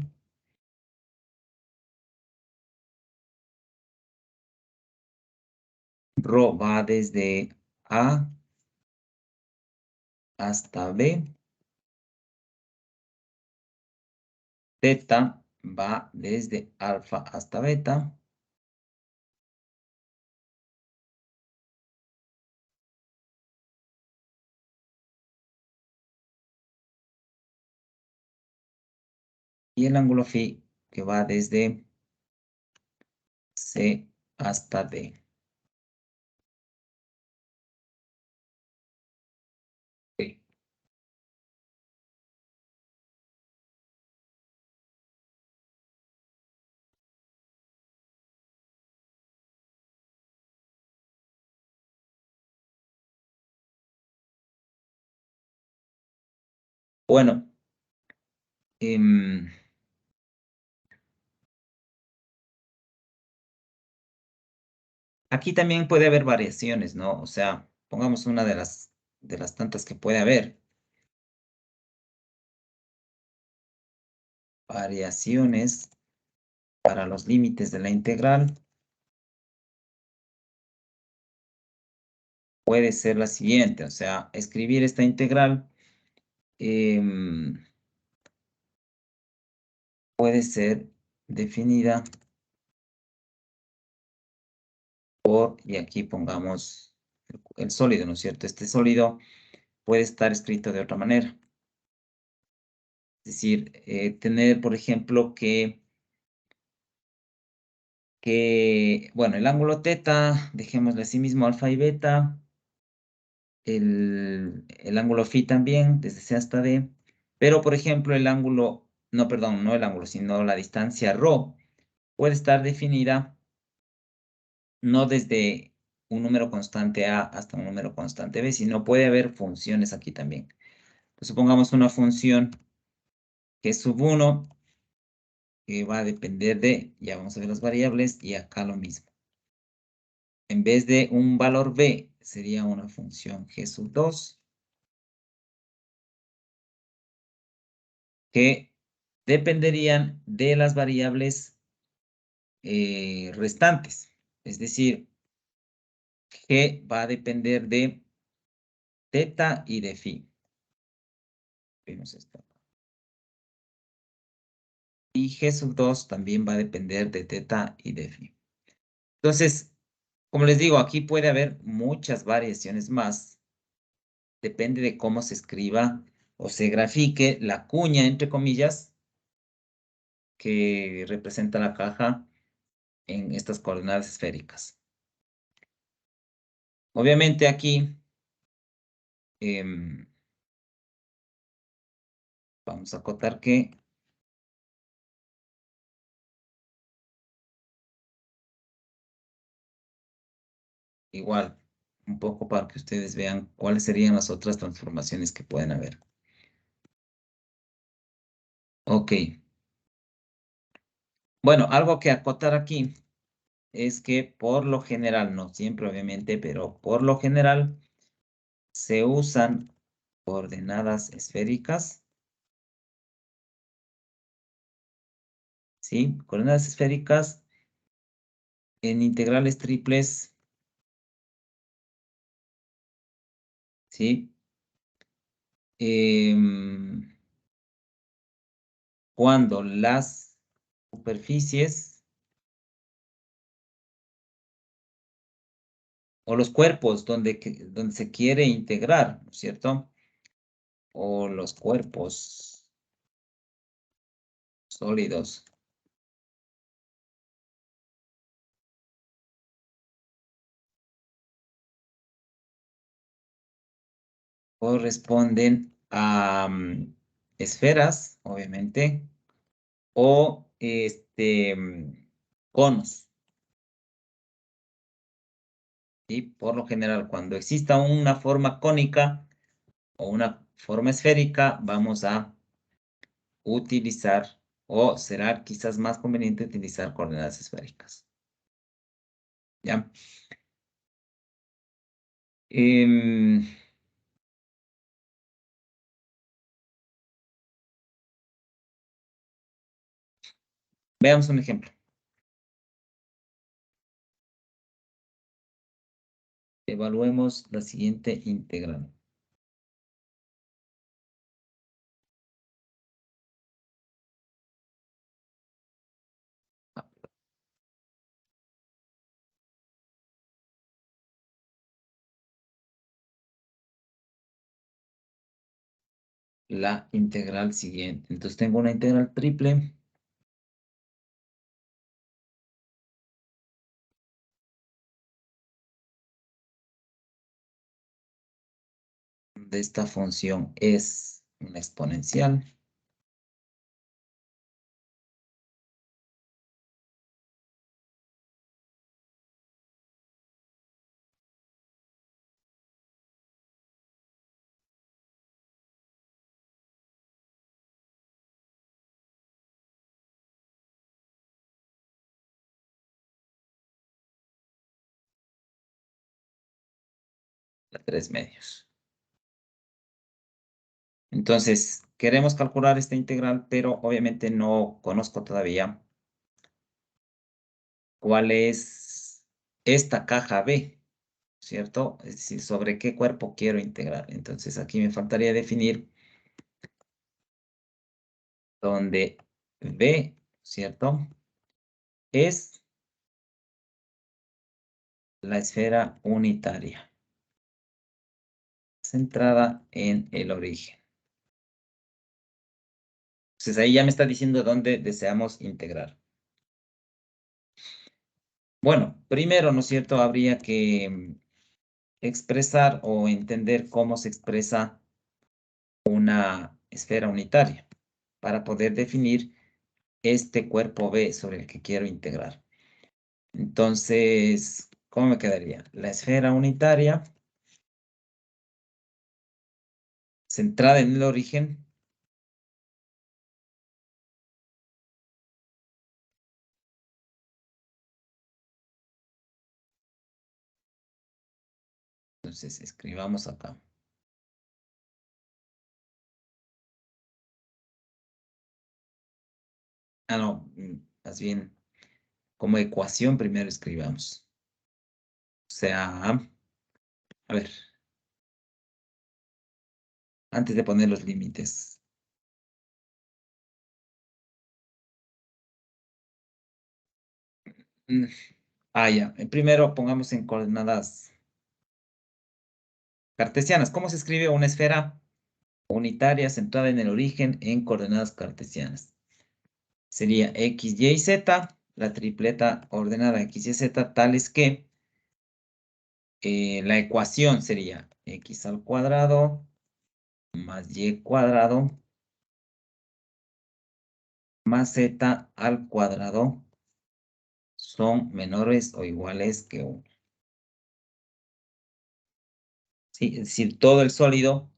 Rho va desde A hasta B. Teta va desde alfa hasta beta. Y el ángulo phi que va desde C hasta D. Ok. Bueno, aquí también puede haber variaciones, ¿no? O sea, pongamos una de las tantas que puede haber. Variaciones para los límites de la integral. Puede ser la siguiente, o sea, escribir esta integral puede ser definida por, y aquí pongamos el sólido, ¿no es cierto? Este sólido puede estar escrito de otra manera. Es decir, tener, por ejemplo, bueno, el ángulo teta, dejémosle así mismo alfa y beta, el ángulo phi también, desde C hasta D, pero, por ejemplo, el ángulo, no, perdón, no el ángulo, sino la distancia rho, puede estar definida no desde un número constante A hasta un número constante B, sino puede haber funciones aquí también. Pues supongamos una función que es sub 1, que va a depender de, ya vamos a ver las variables, y acá lo mismo. En vez de un valor B, sería una función G sub 2, que dependerían de las variables restantes. Es decir, G va a depender de teta y de phi. Vemos esto. Y G sub 2 también va a depender de teta y de phi. Entonces, como les digo, aquí puede haber muchas variaciones más. Depende de cómo se escriba o se grafique la cuña, entre comillas, que representa la caja en estas coordenadas esféricas. Obviamente aquí vamos a acotar que igual, un poco para que ustedes vean cuáles serían las otras transformaciones que pueden haber. Ok. Bueno, algo que acotar aquí es que por lo general, no siempre obviamente, pero por lo general se usan coordenadas esféricas, ¿sí? Coordenadas esféricas en integrales triples, ¿sí? Em, cuando las superficies o los cuerpos donde se quiere integrar, ¿no es cierto? O los cuerpos sólidos corresponden a esferas, obviamente, o conos. Y por lo general, cuando exista una forma cónica o una forma esférica, vamos a utilizar o será quizás más conveniente utilizar coordenadas esféricas. ¿Ya? Em, veamos un ejemplo. Evaluemos la siguiente integral. La integral siguiente. Entonces tengo una integral triple de esta función es una exponencial. A 3 medios. Entonces, queremos calcular esta integral, pero obviamente no conozco todavía cuál es esta caja B, ¿cierto? Es decir, sobre qué cuerpo quiero integrar. Entonces, aquí me faltaría definir donde B, ¿cierto? Es la esfera unitaria, centrada en el origen. Entonces, ahí ya me está diciendo dónde deseamos integrar. Bueno, primero, ¿no es cierto? Habría que expresar o entender cómo se expresa una esfera unitaria para poder definir este cuerpo B sobre el que quiero integrar. Entonces, ¿cómo me quedaría? La esfera unitaria centrada en el origen entonces escribamos acá. Ah, no, más bien como ecuación primero escribamos. O sea, a ver, antes de poner los límites. Mm, ya. Primero pongamos en coordenadas cartesianas. ¿Cómo se escribe una esfera unitaria centrada en el origen en coordenadas cartesianas? sería X, Y, Z, la tripleta ordenada X, Y, Z, tales que la ecuación sería X al cuadrado más Y cuadrado más Z al cuadrado son menores o iguales que 1. ¿Sí? Es decir, todo el sólido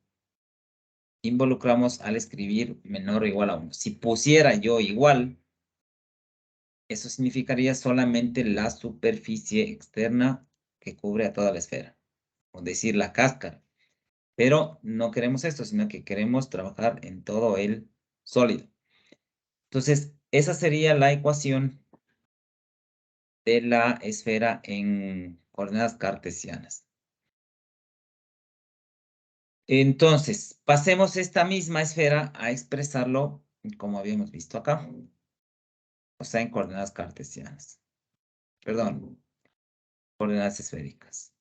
involucramos al escribir menor o igual a 1. Si pusiera yo igual, eso significaría solamente la superficie externa que cubre a toda la esfera, o decir la cáscara. Pero no queremos esto, sino que queremos trabajar en todo el sólido. Entonces, esa sería la ecuación de la esfera en coordenadas cartesianas. Entonces, pasemos esta misma esfera a expresarlo como habíamos visto acá, o sea, en coordenadas cartesianas. Perdón, coordenadas esféricas.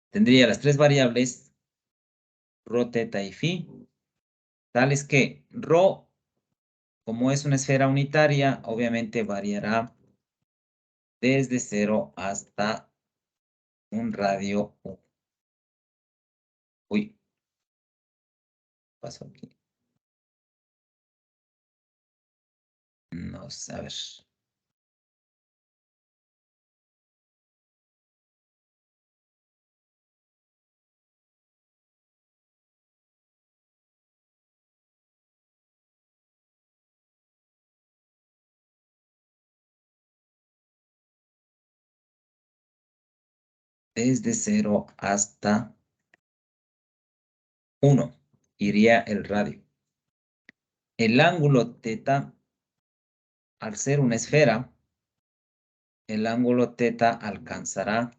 Tendría las tres variables, ρ, teta y phi, tales que ρ, como es una esfera unitaria, obviamente variará desde 0 hasta un radio U. Uy, pasó aquí. No sé, a ver. Desde 0 hasta 1 iría el radio. El ángulo teta, al ser una esfera, el ángulo teta alcanzará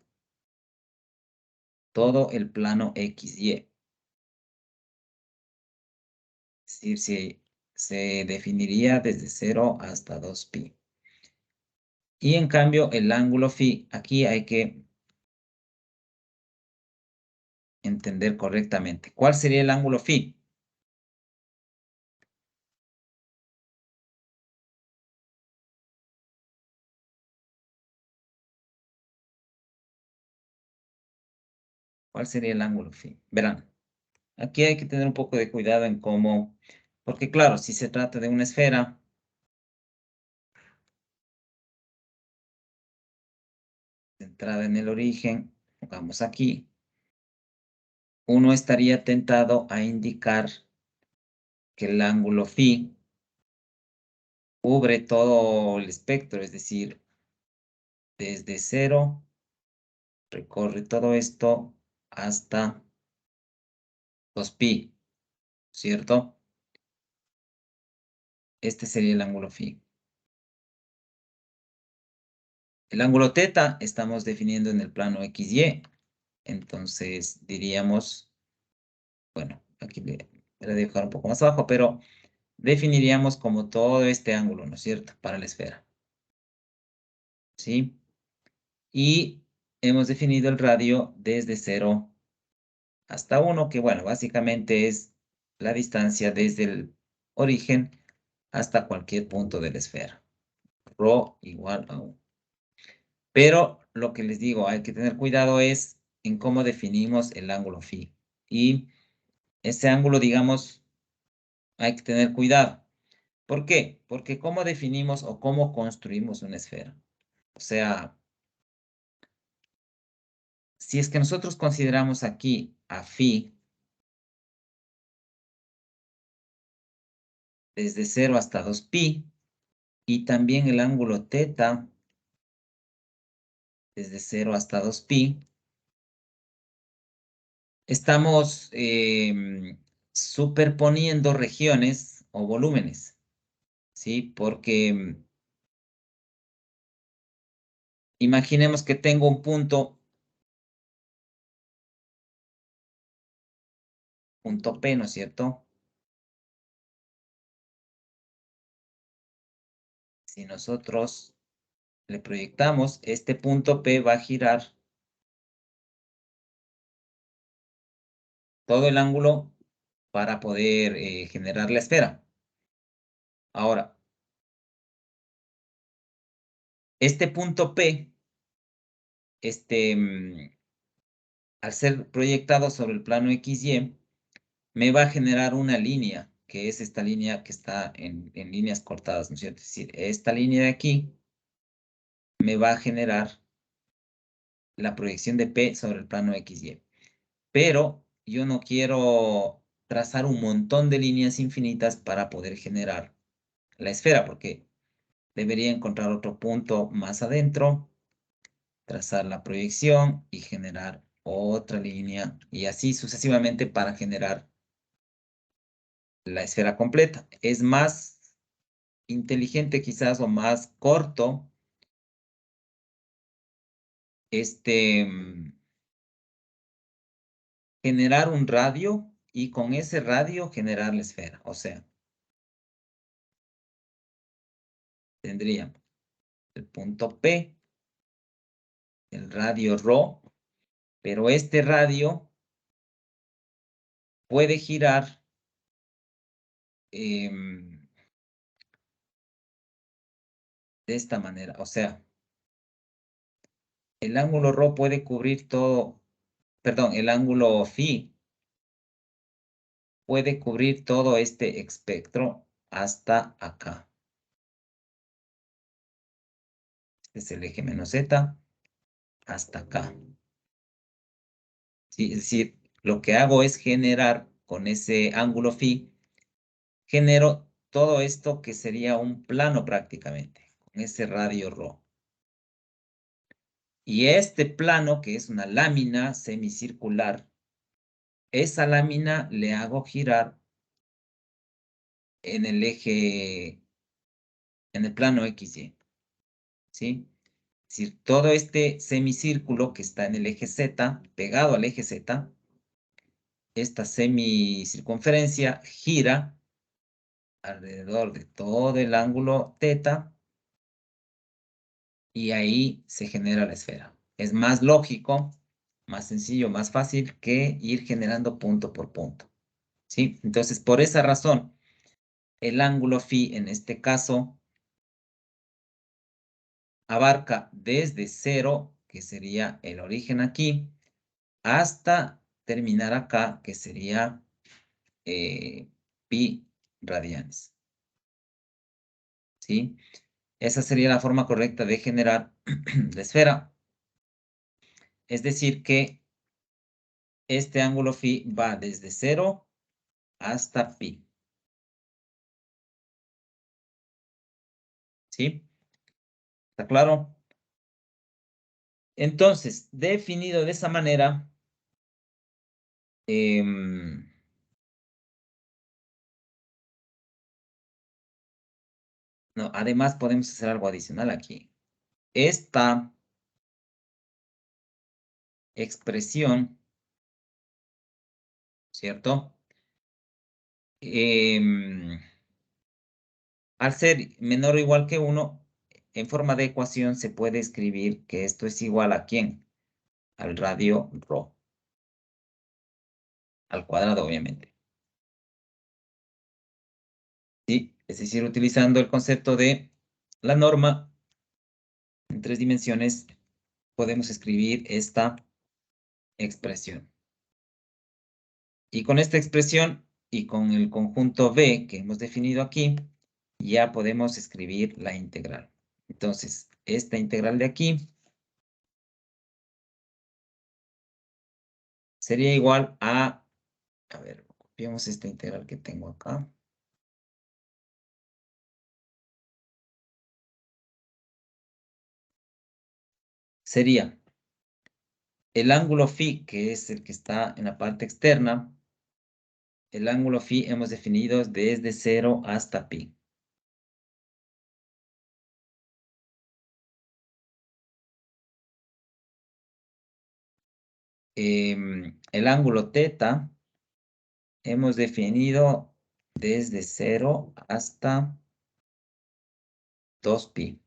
todo el plano XY. Es decir, se definiría desde 0 hasta 2pi. Y en cambio, el ángulo phi, aquí hay que entender correctamente. ¿Cuál sería el ángulo phi? ¿Cuál sería el ángulo phi? Verán, aquí hay que tener un poco de cuidado en cómo, porque claro, si se trata de una esfera, centrada en el origen, pongamos aquí, uno estaría tentado a indicar que el ángulo phi cubre todo el espectro, es decir, desde 0 recorre todo esto hasta 2pi, ¿cierto? Este sería el ángulo phi. El ángulo teta estamos definiendo en el plano XY. Entonces diríamos, bueno, aquí le voy a dibujar un poco más abajo, pero definiríamos como todo este ángulo, ¿no es cierto? Para la esfera. ¿Sí? Y hemos definido el radio desde 0 hasta 1, que bueno, básicamente es la distancia desde el origen hasta cualquier punto de la esfera. Rho igual a 1. Pero lo que les digo, hay que tener cuidado es en cómo definimos el ángulo phi. Y ese ángulo, digamos, hay que tener cuidado. ¿Por qué? Porque cómo definimos o cómo construimos una esfera. O sea, si es que nosotros consideramos aquí a phi desde 0 hasta 2pi y también el ángulo teta desde 0 hasta 2pi, estamos superponiendo regiones o volúmenes, ¿sí? Porque imaginemos que tengo un punto P, ¿no es cierto? Si nosotros le proyectamos, este punto P va a girar todo el ángulo para poder generar la esfera. Ahora, este punto P, al ser proyectado sobre el plano XY, me va a generar una línea, que es esta línea que está en líneas cortadas, ¿no es cierto? Es decir, esta línea de aquí me va a generar la proyección de P sobre el plano XY. Pero yo no quiero trazar un montón de líneas infinitas para poder generar la esfera, porque debería encontrar otro punto más adentro, trazar la proyección y generar otra línea, y así sucesivamente para generar la esfera completa. Es más inteligente quizás o más corto generar un radio y con ese radio generar la esfera. O sea, tendríamos el punto P, el radio ρ, pero este radio puede girar de esta manera. O sea, el ángulo ρ puede cubrir todo, perdón, el ángulo φ puede cubrir todo este espectro hasta acá. Este es el eje menos z hasta acá. ¿Sí? Es decir, lo que hago es generar con ese ángulo φ, genero todo esto que sería un plano prácticamente, con ese radio ρ. Y este plano, que es una lámina semicircular, esa lámina le hago girar en el eje, en el plano XY, ¿sí? Es decir, todo este semicírculo que está en el eje Z, pegado al eje Z, esta semicircunferencia gira alrededor de todo el ángulo θ y ahí se genera la esfera. Es más lógico, más sencillo, más fácil que ir generando punto por punto, ¿sí? Entonces, por esa razón, el ángulo φ en este caso abarca desde 0, que sería el origen aquí, hasta terminar acá, que sería pi radianes, ¿sí? Esa sería la forma correcta de generar la esfera. Es decir, que este ángulo φ va desde 0 hasta pi, ¿sí? ¿Está claro? Entonces, definido de esa manera, no, además podemos hacer algo adicional aquí. Esta expresión, ¿cierto? Al ser menor o igual que 1, en forma de ecuación se puede escribir que esto es igual a ¿quién? Al radio ρ, al cuadrado, obviamente. ¿Sí? Es decir, utilizando el concepto de la norma en 3 dimensiones, podemos escribir esta expresión. Y con esta expresión y con el conjunto B que hemos definido aquí, ya podemos escribir la integral. Entonces, esta integral de aquí sería igual a ver, copiamos esta integral que tengo acá. Sería el ángulo φ, que es el que está en la parte externa. El ángulo φ hemos definido desde 0 hasta pi. El ángulo θ hemos definido desde 0 hasta 2pi.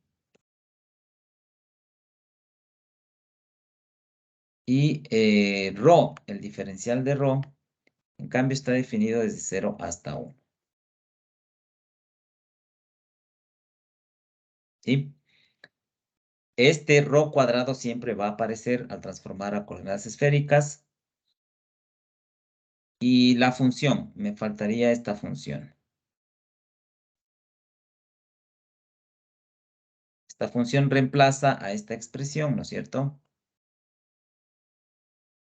Y ρ, el diferencial de ρ, En cambio, está definido desde 0 hasta 1. ¿Sí? Este ρ cuadrado siempre va a aparecer al transformar a coordenadas esféricas. Y la función, me faltaría esta función. Esta función reemplaza a esta expresión, ¿no es cierto?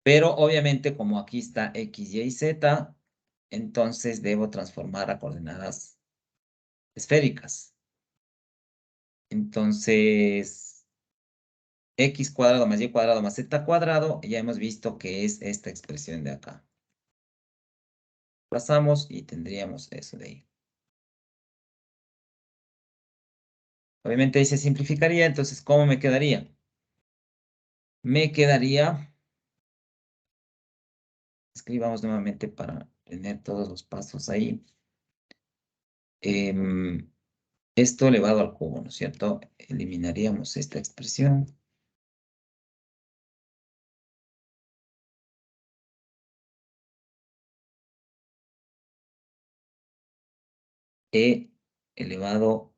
Pero obviamente como aquí está x, y, z, entonces debo transformar a coordenadas esféricas. Entonces, x cuadrado más y cuadrado más z cuadrado, ya hemos visto que es esta expresión de acá. Pasamos y tendríamos eso de ahí. Obviamente ahí se simplificaría, entonces, ¿cómo me quedaría? Me quedaría, escribamos nuevamente para tener todos los pasos ahí. Esto elevado al cubo, ¿no es cierto? Eliminaríamos esta expresión. E elevado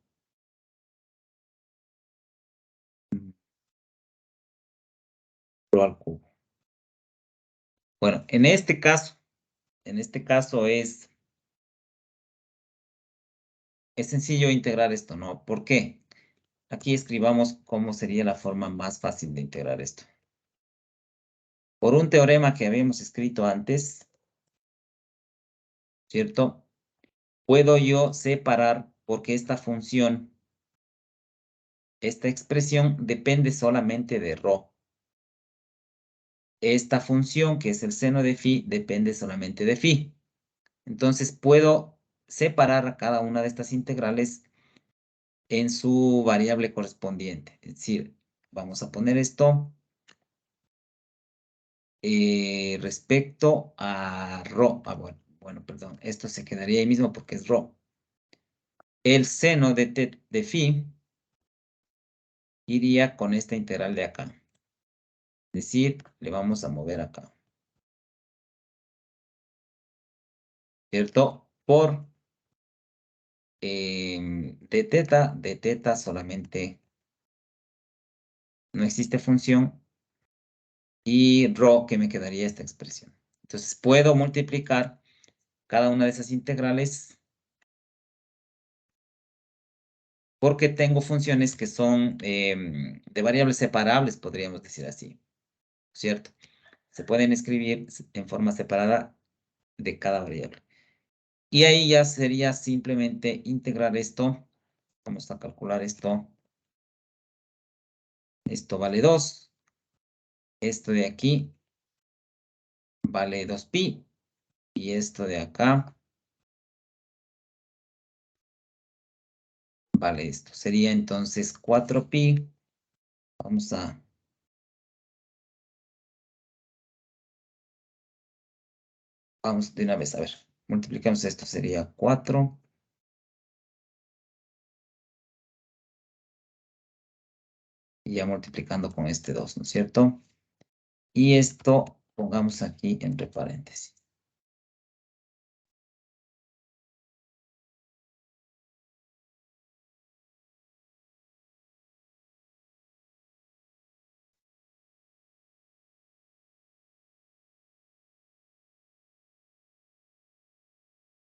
al cubo. Bueno, en este caso es sencillo integrar esto, ¿no? ¿Por qué? Aquí escribamos cómo sería la forma más fácil de integrar esto. Por un teorema que habíamos escrito antes, ¿cierto? Puedo yo separar porque esta función, esta expresión depende solamente de ρ. Esta función, que es el seno de phi, depende solamente de phi. Entonces puedo separar a cada una de estas integrales en su variable correspondiente. Es decir, vamos a poner esto respecto a ρ. Bueno, perdón, esto se quedaría ahí mismo porque es ρ. El seno de phi iría con esta integral de acá. Es decir, le vamos a mover acá. ¿Cierto? Por de teta solamente no existe función y ρ que me quedaría esta expresión. Entonces puedo multiplicar cada una de esas integrales porque tengo funciones que son de variables separables, podríamos decir así, ¿cierto? Se pueden escribir en forma separada de cada variable. Y ahí ya sería simplemente integrar esto. Vamos a calcular esto. Esto vale 2. Esto de aquí vale 2pi. Y esto de acá vale esto. Sería entonces 4pi. Vamos de una vez, a ver. Multiplicamos esto, sería 4. Y ya multiplicando con este 2, ¿no es cierto? Y esto pongamos aquí entre paréntesis.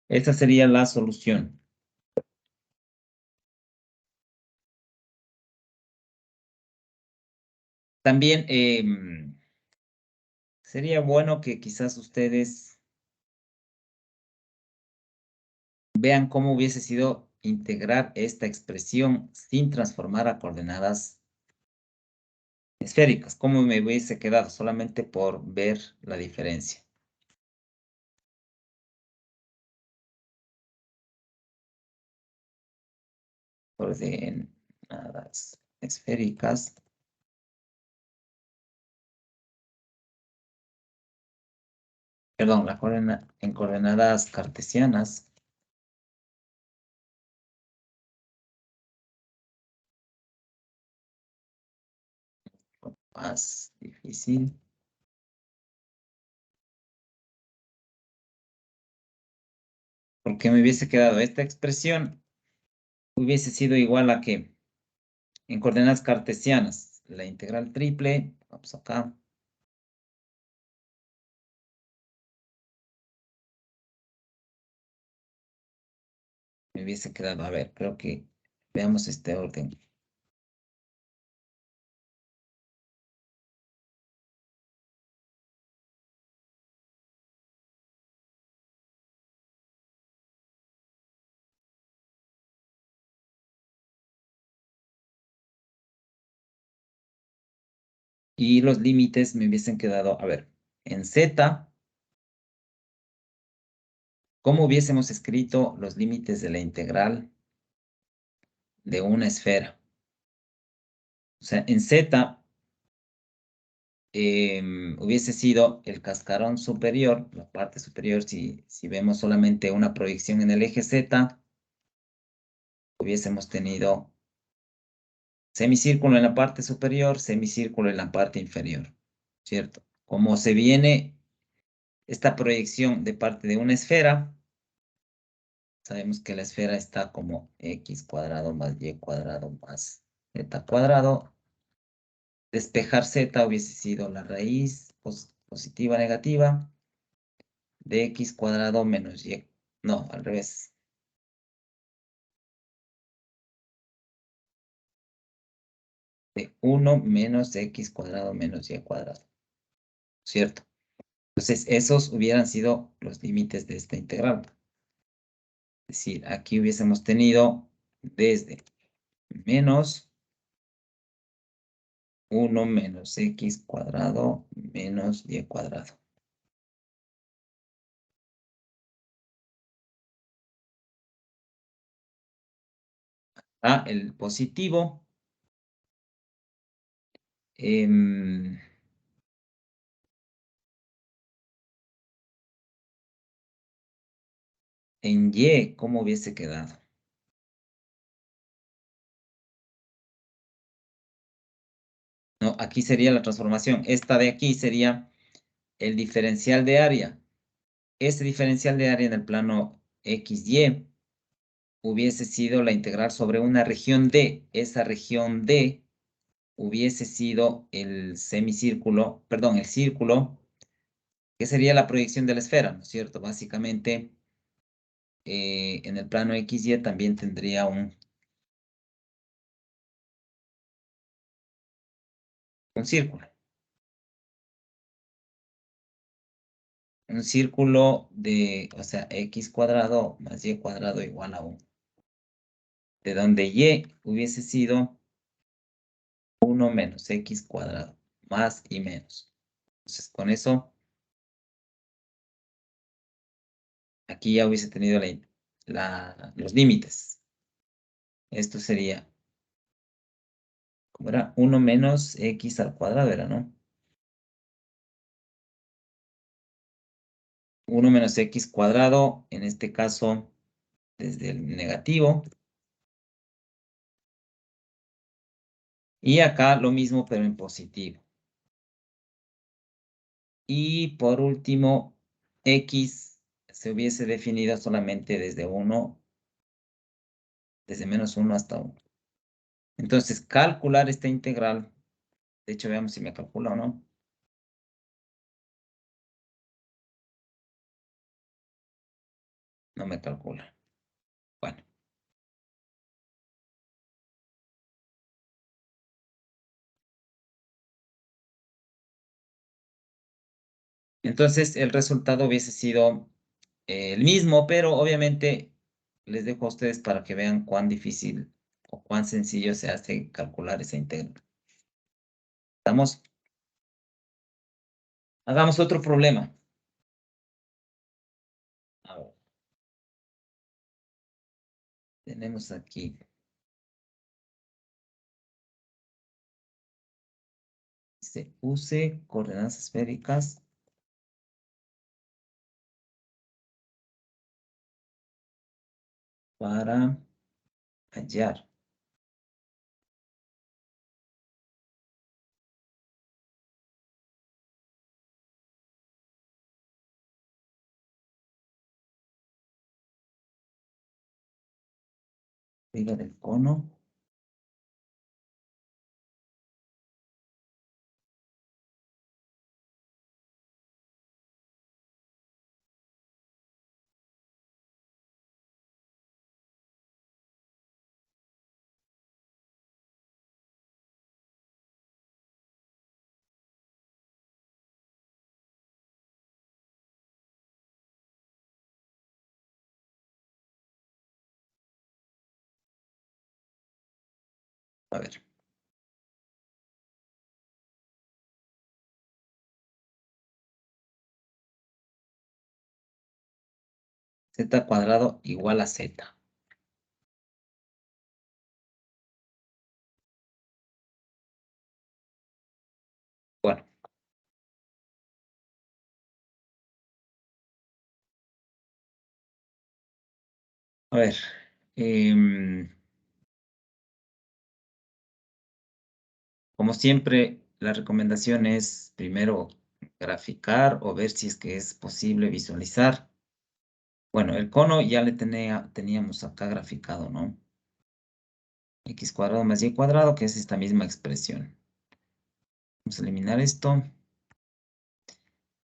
Esta sería la solución. También sería bueno que quizás ustedes vean cómo hubiese sido integrar esta expresión sin transformar a coordenadas esféricas. Cómo me hubiese quedado solamente por ver la diferencia. Coordenadas esféricas. Perdón, en coordenadas cartesianas. Más difícil. Porque me hubiese quedado esta expresión, hubiese sido igual a que en coordenadas cartesianas, la integral triple, vamos acá, me hubiese quedado, a ver, creo que veamos este orden. Y los límites me hubiesen quedado, a ver, en Z, ¿cómo hubiésemos escrito los límites de la integral de una esfera? O sea, en Z hubiese sido el cascarón superior, la parte superior, si vemos solamente una proyección en el eje Z, hubiésemos tenido semicírculo en la parte superior, semicírculo en la parte inferior, ¿cierto? Como se viene esta proyección de parte de una esfera, sabemos que la esfera está como x cuadrado más y cuadrado más z cuadrado. Despejar z hubiese sido la raíz positiva negativa de x cuadrado menos y. No, al revés. De 1 menos x cuadrado menos y cuadrado. ¿Cierto? Entonces, esos hubieran sido los límites de esta integral. Es decir, aquí hubiésemos tenido desde menos 1 menos x cuadrado menos y cuadrado. El positivo. em, en y, ¿cómo hubiese quedado? No, aquí sería la transformación. Esta de aquí sería el diferencial de área. Ese diferencial de área en el plano XY hubiese sido la integral sobre una región D. Esa región D hubiese sido el semicírculo, perdón, el círculo, que sería la proyección de la esfera, ¿no es cierto? Básicamente, en el plano XY también tendría un círculo. Un círculo de, o sea, x cuadrado más y cuadrado igual a 1. De donde y hubiese sido 1 menos x cuadrado, más y menos. Entonces, con eso, aquí ya hubiese tenido los límites. Esto sería, ¿cómo era? 1 menos x al cuadrado, era, ¿no? 1 menos x cuadrado, en este caso, desde el negativo. Y acá lo mismo, pero en positivo. Y por último, x se hubiese definido solamente desde 1, desde menos 1 hasta 1. Entonces, calcular esta integral, de hecho, veamos si me calcula o no. No me calcula. Bueno, entonces el resultado hubiese sido el mismo, pero obviamente les dejo a ustedes para que vean cuán difícil o cuán sencillo se hace calcular esa integral. ¿Estamos? Hagamos otro problema. A ver, tenemos aquí. Se use coordenadas esféricas para hallar Arriba del cono. A ver. Z cuadrado igual a Z. Bueno, a ver. Como siempre, la recomendación es primero graficar o ver si es que es posible visualizar. Bueno, el cono ya le teníamos acá graficado, ¿no? X cuadrado más Y cuadrado, que es esta misma expresión. Vamos a eliminar esto.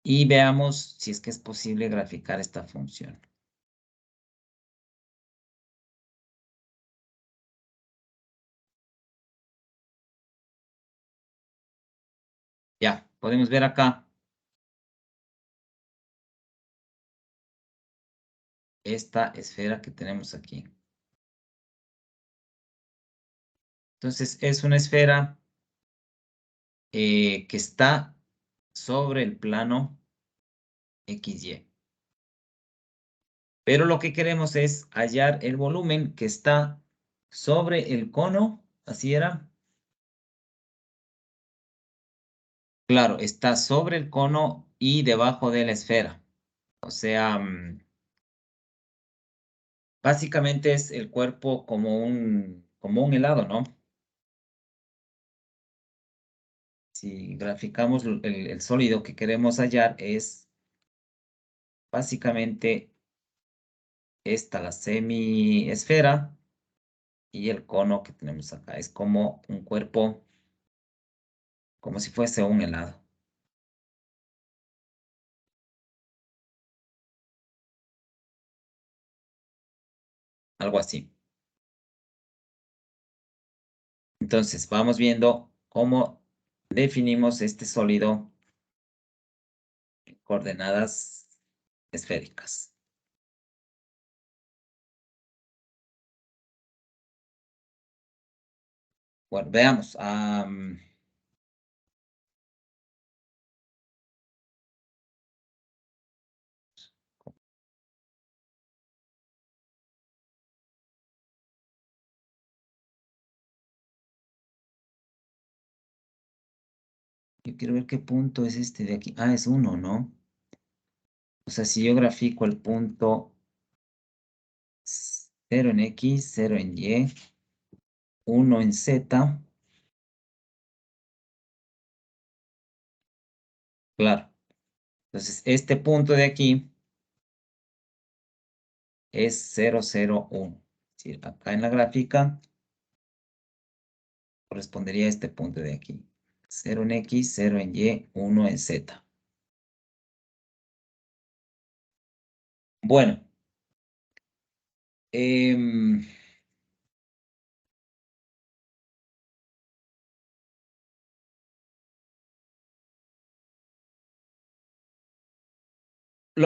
Y veamos si es que es posible graficar esta función. Ya, podemos ver acá esta esfera que tenemos aquí. Entonces, es una esfera que está sobre el plano XY. Pero lo que queremos es hallar el volumen que está sobre el cono. ¿Así era? Claro, está sobre el cono y debajo de la esfera. O sea, básicamente es el cuerpo como un helado, ¿no? Si graficamos el sólido que queremos hallar es básicamente esta, la semiesfera y el cono que tenemos acá. Es como un cuerpo, como si fuese un helado, algo así. Entonces, vamos viendo cómo definimos este sólido en coordenadas esféricas. Bueno, veamos. Yo quiero ver qué punto es este de aquí. Ah, es 1, ¿no? O sea, si yo grafico el punto 0 en X, 0 en Y, 1 en Z, claro. Entonces, este punto de aquí es 0, 0, 1. Es decir, acá en la gráfica correspondería a este punto de aquí. 0 en X, 0 en Y, 1 en Z. Bueno, em,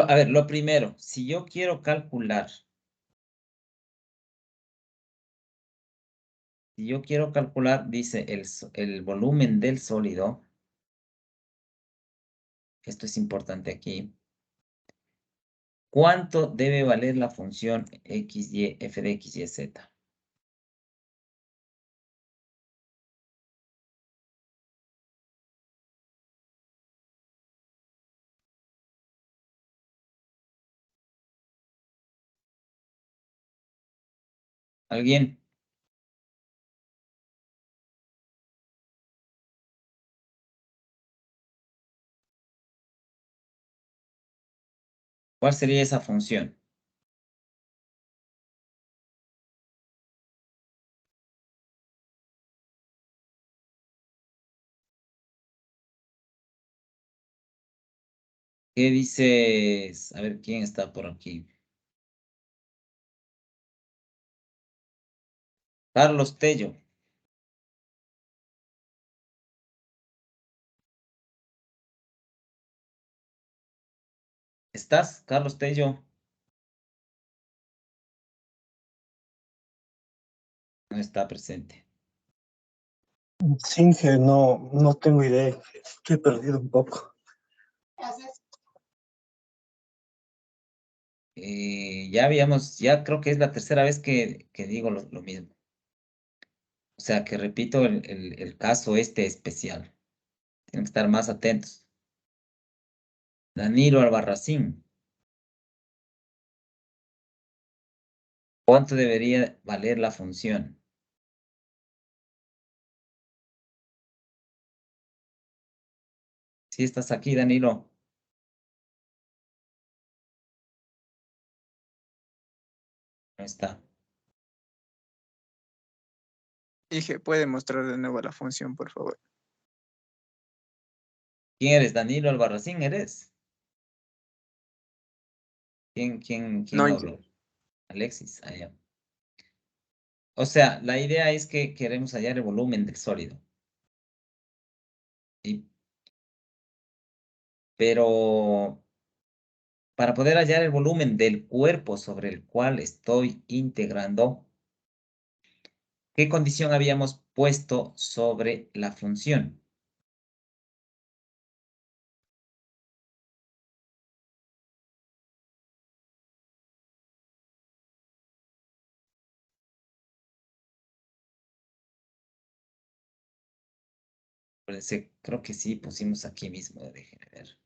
a ver, lo primero, si yo quiero calcular, dice el volumen del sólido, esto es importante aquí, ¿cuánto debe valer la función x, y, f de x, y, z? ¿Alguien? ¿Cuál sería esa función? ¿Qué dices? A ver, ¿quién está por aquí? Carlos Tello. ¿Estás, Carlos Tello? No está presente. Singe, no tengo idea. Estoy perdido un poco. Ya creo que es la tercera vez que digo lo mismo. O sea, que repito el caso este especial. Tienen que estar más atentos. Danilo Albarracín. ¿Cuánto debería valer la función? Si estás aquí, Danilo. No está. Dije, ¿puede mostrar de nuevo la función, por favor? ¿Quién eres? Danilo Albarracín, ¿eres? ¿Quién No, habló? Alexis, allá. O sea, la idea es que queremos hallar el volumen del sólido. ¿Sí? Pero para poder hallar el volumen del cuerpo sobre el cual estoy integrando, ¿qué condición habíamos puesto sobre la función? Creo que sí pusimos aquí mismo, déjenme ver.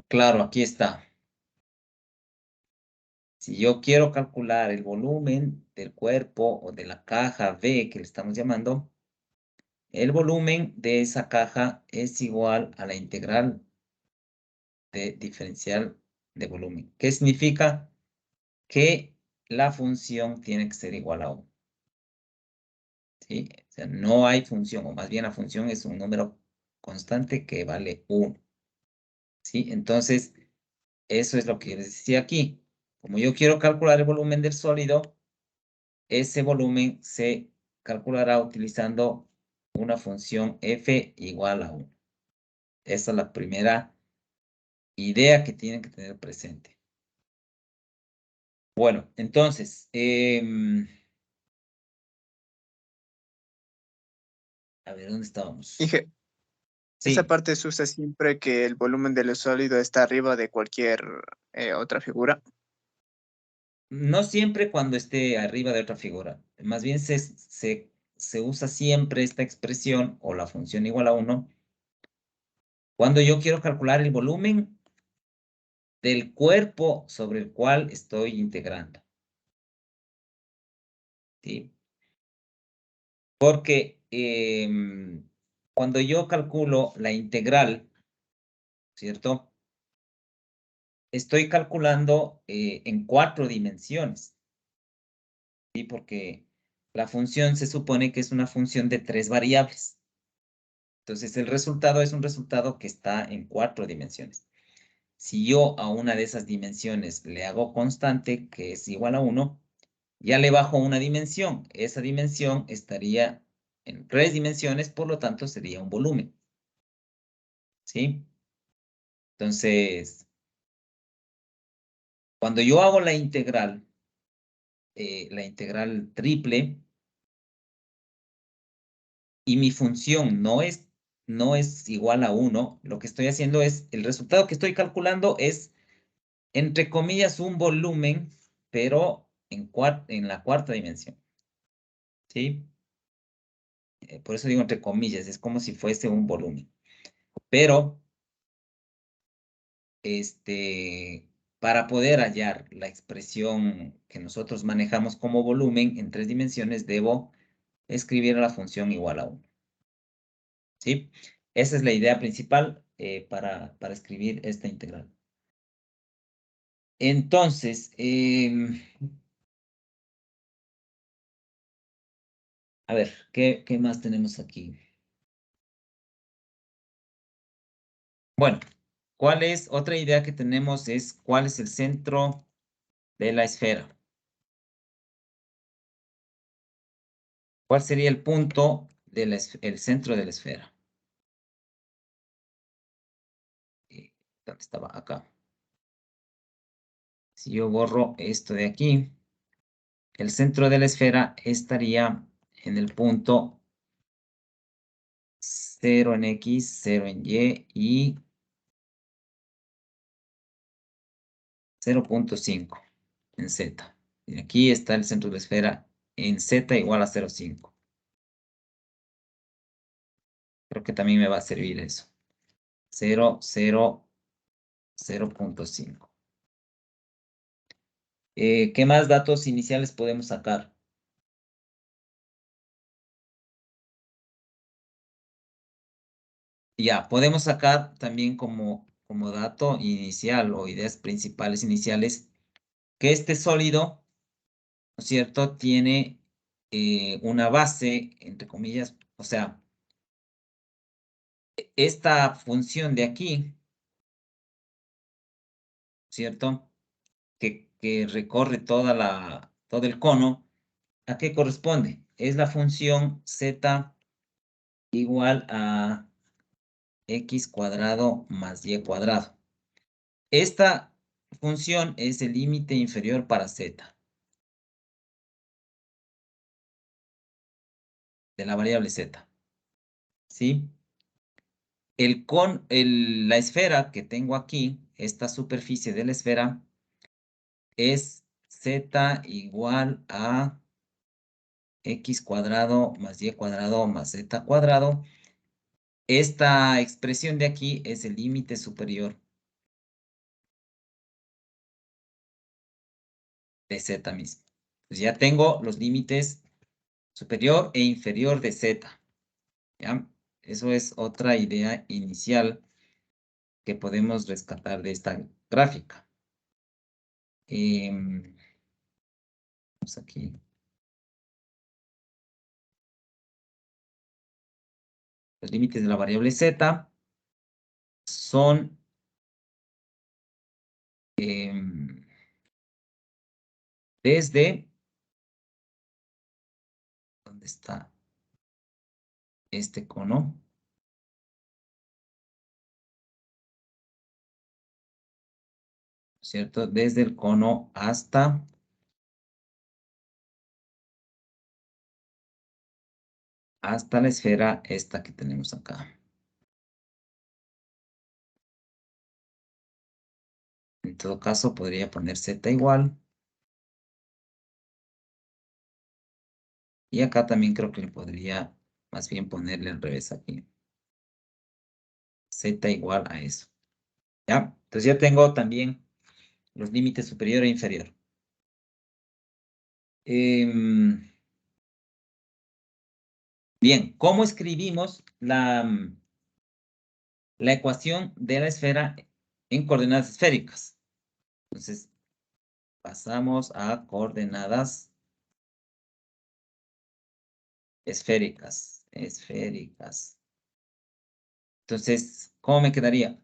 Claro, aquí está. Si yo quiero calcular el volumen del cuerpo o de la caja B que le estamos llamando, el volumen de esa caja es igual a la integral de diferencial de volumen. ¿Qué significa? Que la función tiene que ser igual a 1. ¿Sí? O sea, no hay función, o más bien la función es un número constante que vale 1. ¿Sí? Entonces, eso es lo que les decía aquí. Como yo quiero calcular el volumen del sólido, ese volumen se calculará utilizando una función f igual a 1. Esa es la primera idea que tienen que tener presente. Bueno, entonces, a ver, ¿dónde estábamos? dije, esa Sí, parte se usa siempre que el volumen del sólido está arriba de cualquier otra figura. no siempre cuando esté arriba de otra figura. Más bien se usa siempre esta expresión o la función igual a 1 cuando yo quiero calcular el volumen del cuerpo sobre el cual estoy integrando. ¿Sí? Porque cuando yo calculo la integral, ¿cierto? Estoy calculando en 4 dimensiones. ¿Sí? Porque la función se supone que es una función de 3 variables. Entonces, el resultado es un resultado que está en 4 dimensiones. Si yo a una de esas dimensiones le hago constante, que es igual a 1, ya le bajo una dimensión. Esa dimensión estaría en 3 dimensiones, por lo tanto, sería un volumen. ¿Sí? Entonces, cuando yo hago la integral triple, y mi función no es igual a 1, lo que estoy haciendo es, el resultado que estoy calculando es, entre comillas, un volumen, pero en la cuarta dimensión. ¿Sí? Por eso digo entre comillas, es como si fuese un volumen. Pero, para poder hallar la expresión que nosotros manejamos como volumen en 3 dimensiones, debo escribir la función igual a 1. ¿Sí? Esa es la idea principal para escribir esta integral. Entonces, A ver, ¿qué más tenemos aquí? Bueno, ¿cuál es? Otra idea que tenemos es cuál es el centro de la esfera. ¿Cuál sería el punto del el centro de la esfera? ¿Dónde estaba? Acá. Si yo borro esto de aquí, el centro de la esfera estaría en el punto 0 en X, 0 en Y y 0.5 en Z. Y aquí está el centro de la esfera en Z igual a 0.5. Creo que también me va a servir eso. 0, 0, 0.5. ¿Qué más datos iniciales podemos sacar? Ya, podemos sacar también como dato inicial o ideas principales iniciales que este sólido, ¿no es cierto?, tiene una base, entre comillas, o sea, esta función de aquí, ¿cierto?, que recorre todo el cono, ¿a qué corresponde? Es la función z igual a x cuadrado más y cuadrado. Esta función es el límite inferior para z de la variable z, ¿sí? La esfera que tengo aquí, esta superficie de la esfera, es z igual a x cuadrado más y cuadrado más z cuadrado. Esta expresión de aquí es el límite superior de z mismo. Pues ya tengo los límites superior e inferior de z. ¿Ya? Eso es otra idea inicial que podemos rescatar de esta gráfica. Vamos aquí. Los límites de la variable z son desde, ¿dónde está este cono? ¿Cierto? Desde el cono hasta la esfera esta que tenemos acá. En todo caso, podría poner z igual. Y acá también creo que le podría más bien ponerle al revés aquí. Z igual a eso. ¿Ya? Entonces ya tengo también los límites superior e inferior. Bien, ¿cómo escribimos la ecuación de la esfera en coordenadas esféricas? Entonces, pasamos a coordenadas esféricas. Esféricas. Entonces, ¿cómo me quedaría?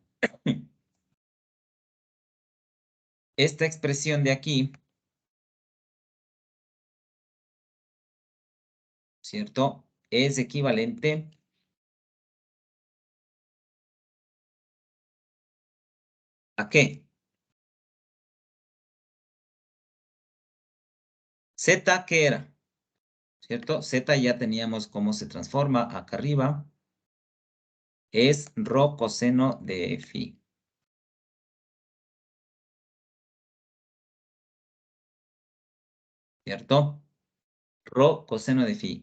Esta expresión de aquí, ¿cierto? Es equivalente ¿a qué? Z, ¿qué era? ¿Cierto? Z ya teníamos cómo se transforma acá arriba. Es rho coseno de phi. ¿Cierto? Rho coseno de phi.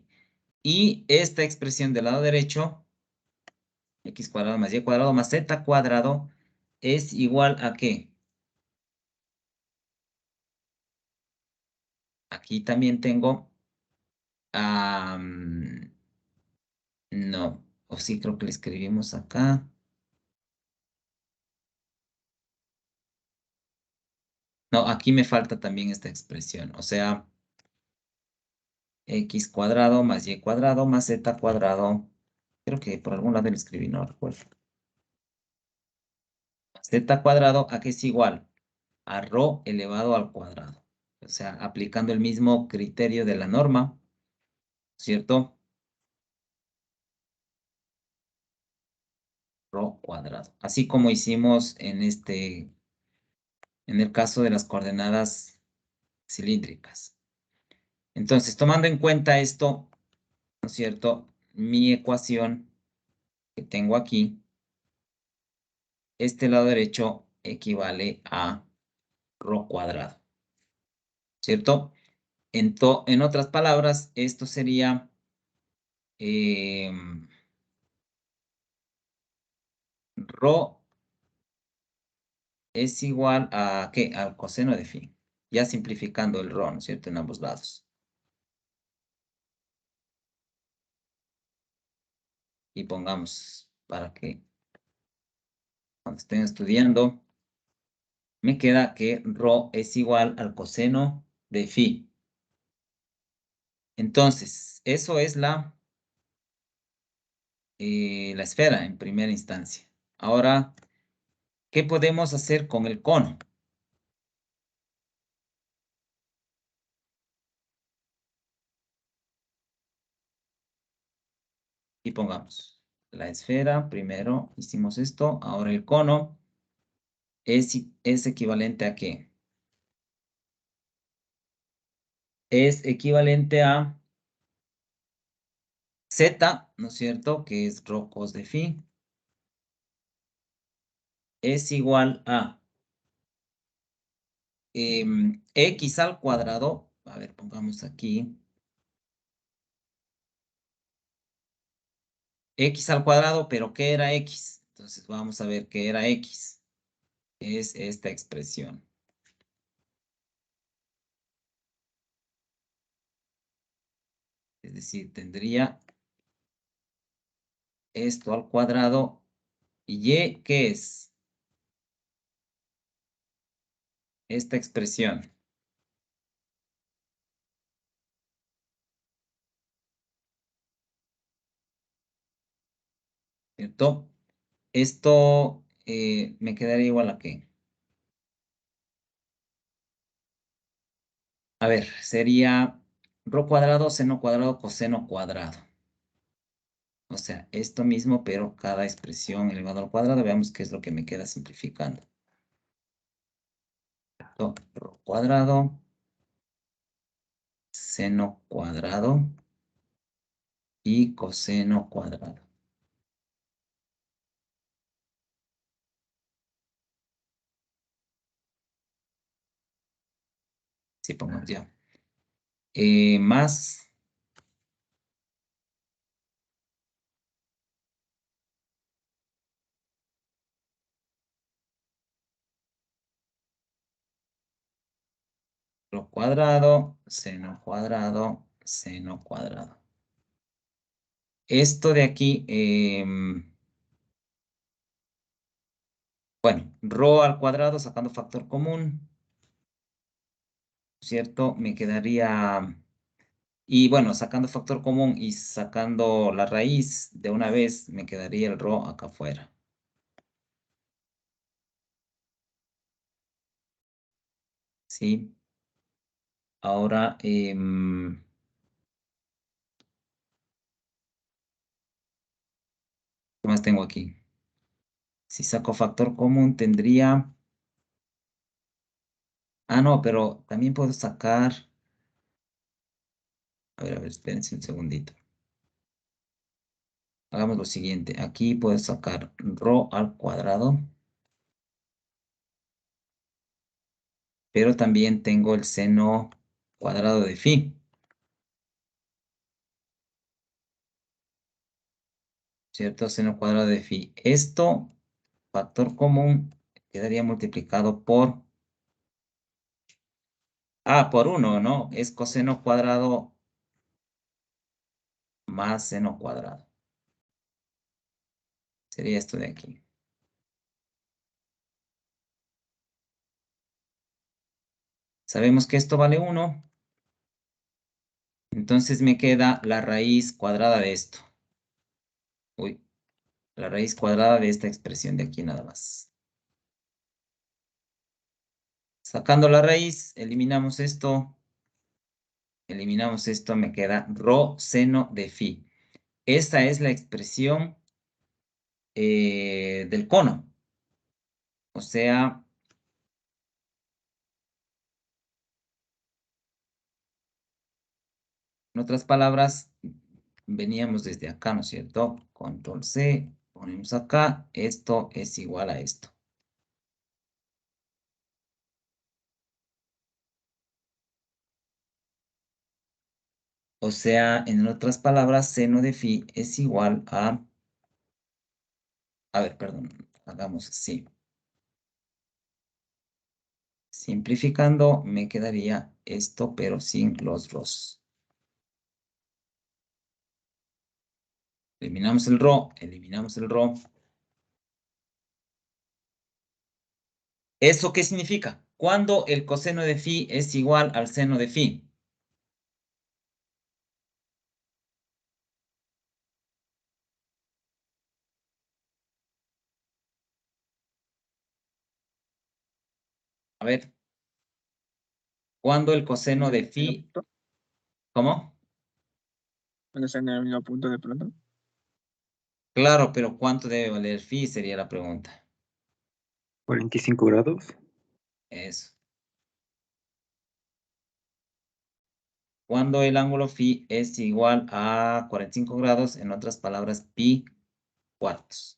Y esta expresión del lado derecho, x cuadrado más y cuadrado más z cuadrado, es igual a ¿qué? Aquí también tengo... no, o sí creo que le escribimos acá. No, aquí me falta también esta expresión. O sea, X cuadrado más Y cuadrado más Z cuadrado. Creo que por algún lado lo escribí, no recuerdo. Z cuadrado, ¿a qué es igual? A rho elevado al cuadrado. O sea, aplicando el mismo criterio de la norma, ¿cierto? Rho cuadrado. Así como hicimos en el caso de las coordenadas cilíndricas. Entonces, tomando en cuenta esto, ¿no es cierto? Mi ecuación que tengo aquí, este lado derecho equivale a rho cuadrado, ¿cierto? En otras palabras, esto sería rho es igual a, ¿qué? Al coseno de phi. Ya simplificando el rho, ¿no es cierto? En ambos lados. Y pongamos para que cuando estén estudiando, me queda que rho es igual al coseno de phi. Entonces, eso es la esfera en primera instancia. Ahora, ¿qué podemos hacer con el cono? Y pongamos la esfera, primero hicimos esto, ahora el cono es equivalente a ¿qué? Es equivalente a Z, ¿no es cierto? Que es rho cos de phi, es igual a X al cuadrado. A ver, pongamos aquí. X al cuadrado, pero ¿qué era X? Entonces vamos a ver qué era X. Es esta expresión. Es decir, tendría esto al cuadrado. ¿Y qué es? Esta expresión. ¿Cierto? Esto me quedaría igual a qué. A ver, sería rho cuadrado, seno cuadrado, coseno cuadrado. O sea, esto mismo, pero cada expresión elevado al cuadrado. Veamos qué es lo que me queda simplificando. Rho cuadrado, seno cuadrado y coseno cuadrado. Sí, pongamos ya. Más rho cuadrado, seno cuadrado, seno cuadrado. Esto de aquí, bueno, rho al cuadrado sacando factor común, ¿cierto? Me quedaría, y bueno, sacando factor común y sacando la raíz de una vez, me quedaría el rho acá afuera. ¿Sí? Ahora, ¿qué más tengo aquí? Si saco factor común tendría... Ah, no, pero también puedo sacar... A ver, espérense un segundito. Hagamos lo siguiente. Aquí puedo sacar rho al cuadrado. Pero también tengo el seno cuadrado de phi. ¿Cierto? Seno cuadrado de phi. Esto, factor común, quedaría multiplicado por... Ah, por 1, ¿no? Es coseno cuadrado más seno cuadrado. Sería esto de aquí. Sabemos que esto vale 1. Entonces me queda la raíz cuadrada de esto. Uy, la raíz cuadrada de esta expresión de aquí nada más. Sacando la raíz, eliminamos esto, me queda rho seno de phi. Esta es la expresión del cono. O sea, en otras palabras, veníamos desde acá, ¿no es cierto? Control C, ponemos acá, esto es igual a esto. O sea, en otras palabras, seno de phi es igual a ver, perdón, hagamos así. Simplificando, me quedaría esto, pero sin los ros. Eliminamos el rho, eliminamos el rho. ¿Eso qué significa? Cuando el coseno de phi es igual al seno de phi. A ver, cuando el coseno de phi... ¿Cómo? Cuando están en el mismo punto de pronto. Claro, pero ¿cuánto debe valer phi? Sería la pregunta. 45 grados. Eso. Cuando el ángulo phi es igual a 45 grados, en otras palabras, pi cuartos.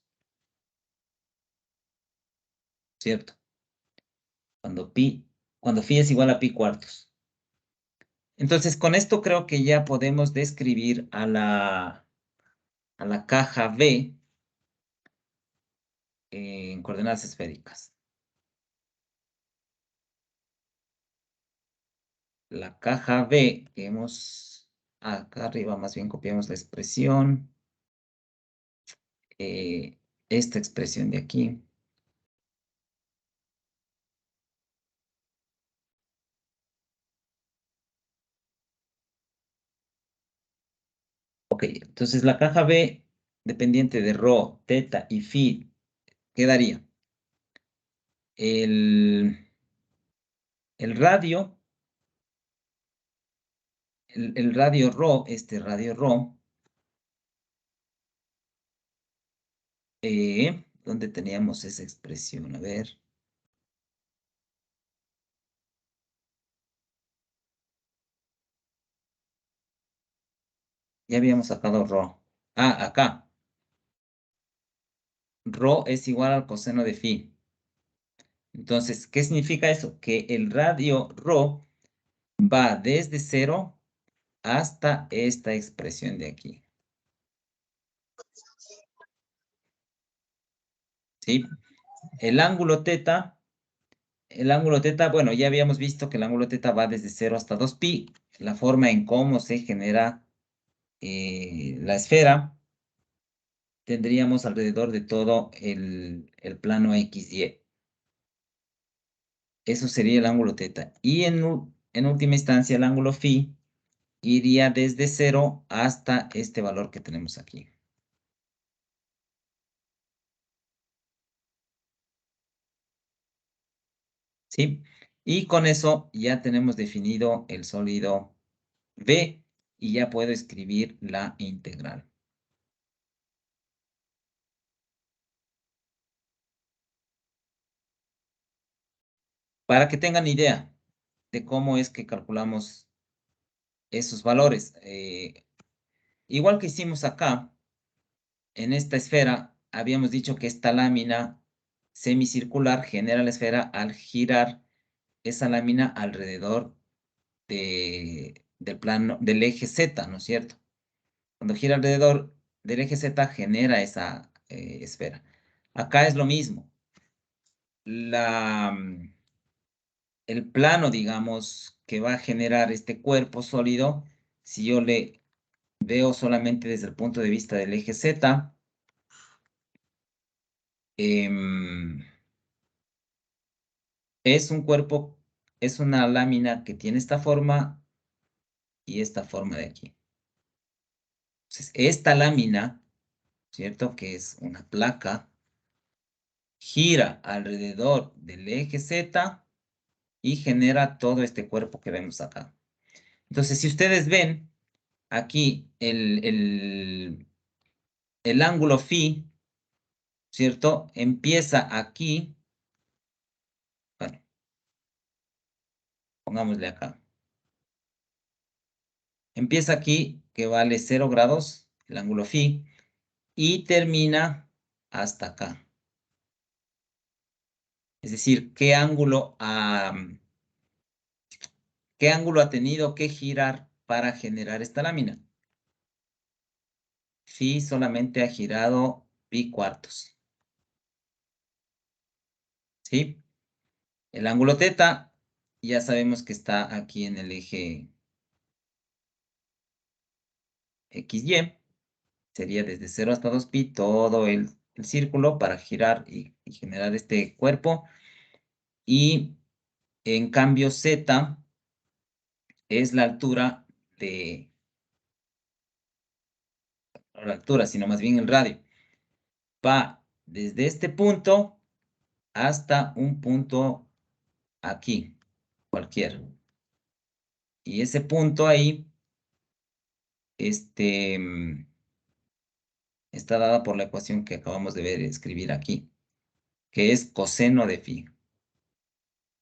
¿Cierto? Cuando phi es igual a pi cuartos. Entonces, con esto creo que ya podemos describir a la caja B en coordenadas esféricas. La caja B que hemos acá arriba, más bien copiamos la expresión. Esta expresión de aquí. Ok, entonces la caja B, dependiente de rho, teta y phi, quedaría el radio, el radio rho, este radio rho, ¿dónde teníamos esa expresión? A ver. Ya habíamos sacado rho. Ah, acá. Rho es igual al coseno de phi. Entonces, ¿qué significa eso? Que el radio rho va desde 0 hasta esta expresión de aquí. ¿Sí? El ángulo teta, bueno, ya habíamos visto que el ángulo teta va desde 0 hasta 2pi. La forma en cómo se genera la esfera, tendríamos alrededor de todo el plano XY. Eso sería el ángulo teta. Y en última instancia, el ángulo phi iría desde 0 hasta este valor que tenemos aquí. ¿Sí? Y con eso ya tenemos definido el sólido B y ya puedo escribir la integral. Para que tengan idea de cómo es que calculamos esos valores. Igual que hicimos acá, en esta esfera, habíamos dicho que esta lámina semicircular genera la esfera al girar esa lámina alrededor del plano, del eje Z, ¿no es cierto? Cuando gira alrededor del eje Z genera esa esfera. Acá es lo mismo. El plano, digamos, que va a generar este cuerpo sólido, si yo le veo solamente desde el punto de vista del eje Z, es un cuerpo, es una lámina que tiene esta forma y esta forma de aquí. Entonces, esta lámina, ¿cierto? Que es una placa, gira alrededor del eje Z y genera todo este cuerpo que vemos acá. Entonces, si ustedes ven aquí el ángulo phi, ¿cierto? Empieza aquí, bueno, pongámosle acá. Empieza aquí, que vale 0 grados, el ángulo phi, y termina hasta acá. Es decir, ¿qué ángulo ha tenido que girar para generar esta lámina? Phi solamente ha girado pi cuartos. ¿Sí? El ángulo teta ya sabemos que está aquí en el eje XY. Sería desde 0 hasta 2pi todo el círculo para girar y generar este cuerpo. Y en cambio Z es la altura de... No la altura, sino más bien el radio. Va desde este punto hasta un punto aquí, cualquiera. Y ese punto ahí está dada por la ecuación que acabamos de ver escribir aquí, que es coseno de phi. O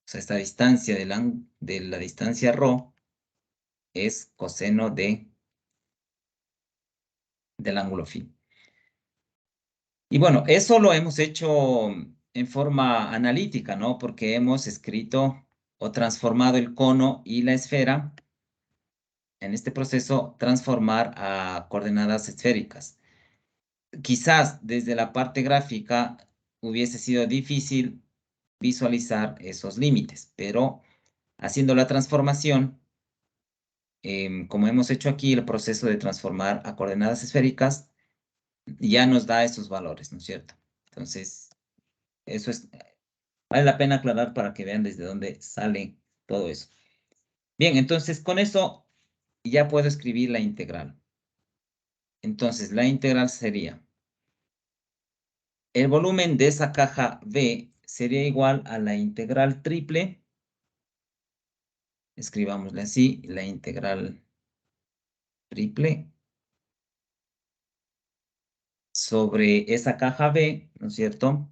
sea, esta distancia de la distancia ρ es coseno del ángulo phi. Y bueno, eso lo hemos hecho en forma analítica, ¿no? Porque hemos escrito o transformado el cono y la esfera en este proceso, transformar a coordenadas esféricas. Quizás desde la parte gráfica hubiese sido difícil visualizar esos límites, pero haciendo la transformación, como hemos hecho aquí, el proceso de transformar a coordenadas esféricas ya nos da esos valores, ¿no es cierto? Entonces, eso vale la pena aclarar para que vean desde dónde sale todo eso. Bien, entonces con eso ya puedo escribir la integral. Entonces, la integral sería, el volumen de esa caja B sería igual a la integral triple, escribámosle así, la integral triple sobre esa caja B, ¿no es cierto?,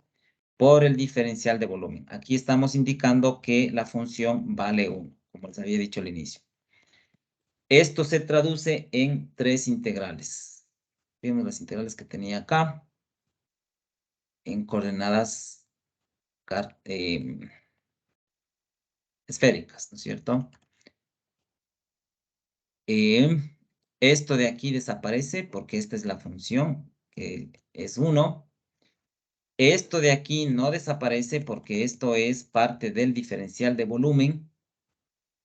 por el diferencial de volumen. Aquí estamos indicando que la función vale 1, como les había dicho al inicio. Esto se traduce en 3 integrales. Vemos las integrales que tenía acá, en coordenadas esféricas, ¿no es cierto? Esto de aquí desaparece porque esta es la función, que es 1. Esto de aquí no desaparece porque esto es parte del diferencial de volumen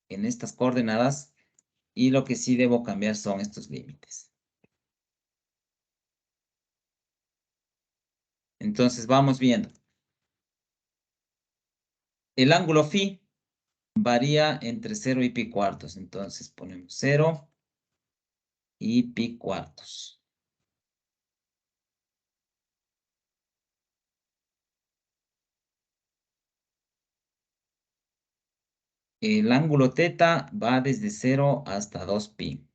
en estas coordenadas, y lo que sí debo cambiar son estos límites. Entonces vamos viendo. El ángulo phi varía entre 0 y pi cuartos. Entonces ponemos 0 y pi cuartos. El ángulo teta va desde 0 hasta 2pi.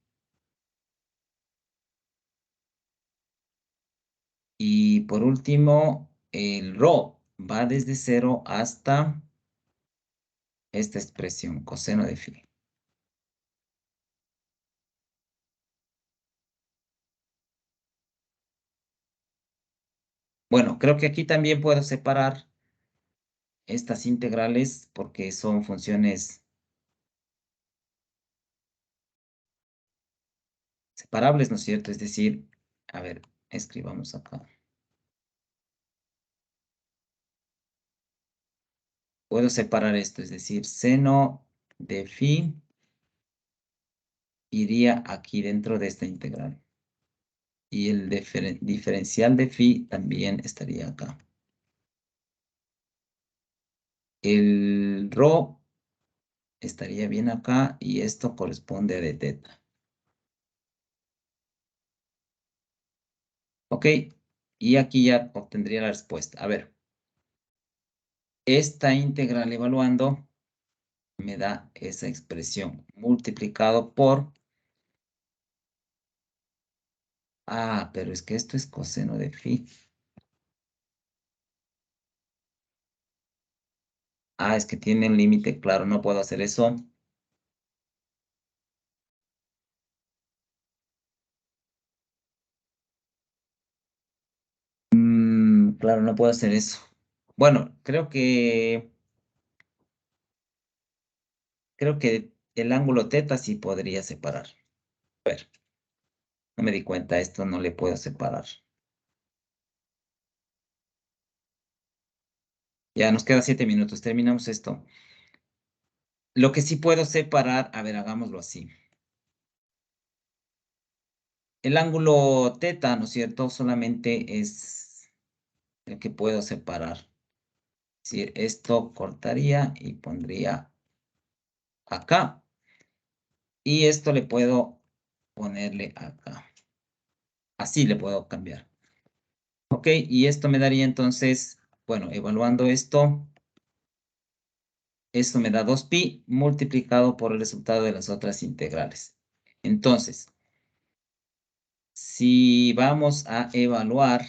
Y por último, el ρ va desde 0 hasta esta expresión, coseno de phi. Bueno, creo que aquí también puedo separar estas integrales porque son funciones separables, ¿no es cierto? Es decir, a ver, escribamos acá. Puedo separar esto, es decir, seno de phi iría aquí dentro de esta integral. Y el diferencial de phi también estaría acá. El ρ estaría bien acá y esto corresponde a d teta. Ok, y aquí ya obtendría la respuesta. A ver, esta integral evaluando me da esa expresión multiplicado por... Ah, pero es que esto es coseno de phi. Ah, es que tiene un límite, claro, no puedo hacer eso. Claro, no puedo hacer eso. Bueno, creo que el ángulo teta sí podría separar. A ver, no me di cuenta, esto no le puedo separar. Ya nos queda 7 minutos, terminamos esto. Lo que sí puedo separar, a ver, hagámoslo así. El ángulo teta, ¿no es cierto? Solamente es el que puedo separar. Es decir, esto cortaría y pondría acá. Y esto le puedo ponerle acá. Así le puedo cambiar. Ok, y esto me daría entonces, bueno, evaluando esto me da 2pi multiplicado por el resultado de las otras integrales. Entonces, si vamos a evaluar,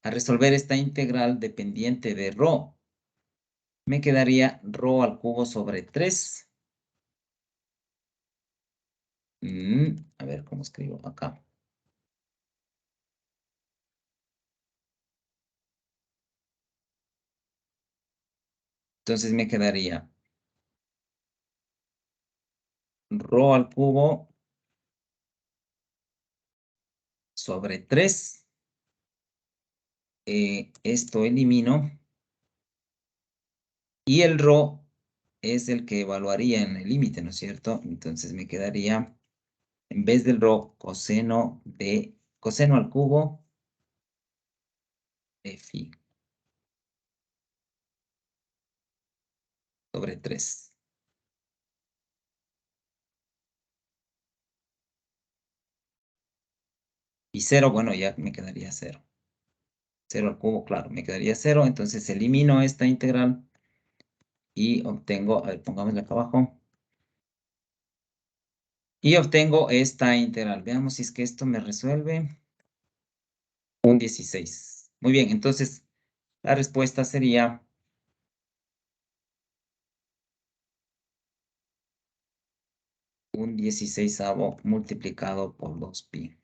a resolver esta integral dependiente de ρ, me quedaría ρ al cubo sobre 3. A ver cómo escribo acá. Entonces me quedaría ρ al cubo sobre 3. Esto elimino. Y el ρ es el que evaluaría en el límite, ¿no es cierto? Entonces me quedaría, en vez del ρ, coseno al cubo de phi sobre 3. Y 0, bueno, ya me quedaría 0. 0 al cubo, claro, me quedaría 0. Entonces elimino esta integral y obtengo, a ver, pongámosla acá abajo. Y obtengo esta integral. Veamos si es que esto me resuelve. Un 16. Muy bien, entonces la respuesta sería un 16avo multiplicado por 2pi.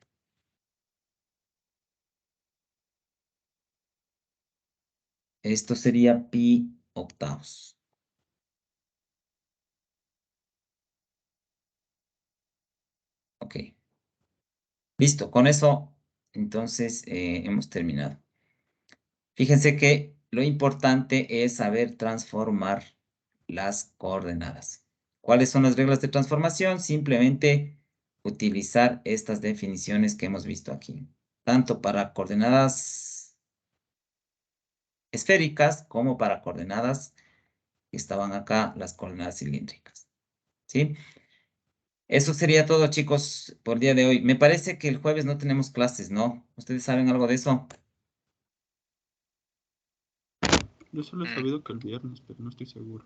Esto sería pi octavos. Ok. Listo, con eso entonces hemos terminado. Fíjense que lo importante es saber transformar las coordenadas. ¿Cuáles son las reglas de transformación? Simplemente utilizar estas definiciones que hemos visto aquí, tanto para coordenadas esféricas como para coordenadas que estaban acá, las coordenadas cilíndricas. ¿Sí? Eso sería todo, chicos, por el día de hoy. Me parece que el jueves no tenemos clases, ¿no? ¿Ustedes saben algo de eso? Yo solo he sabido que el viernes, pero no estoy seguro.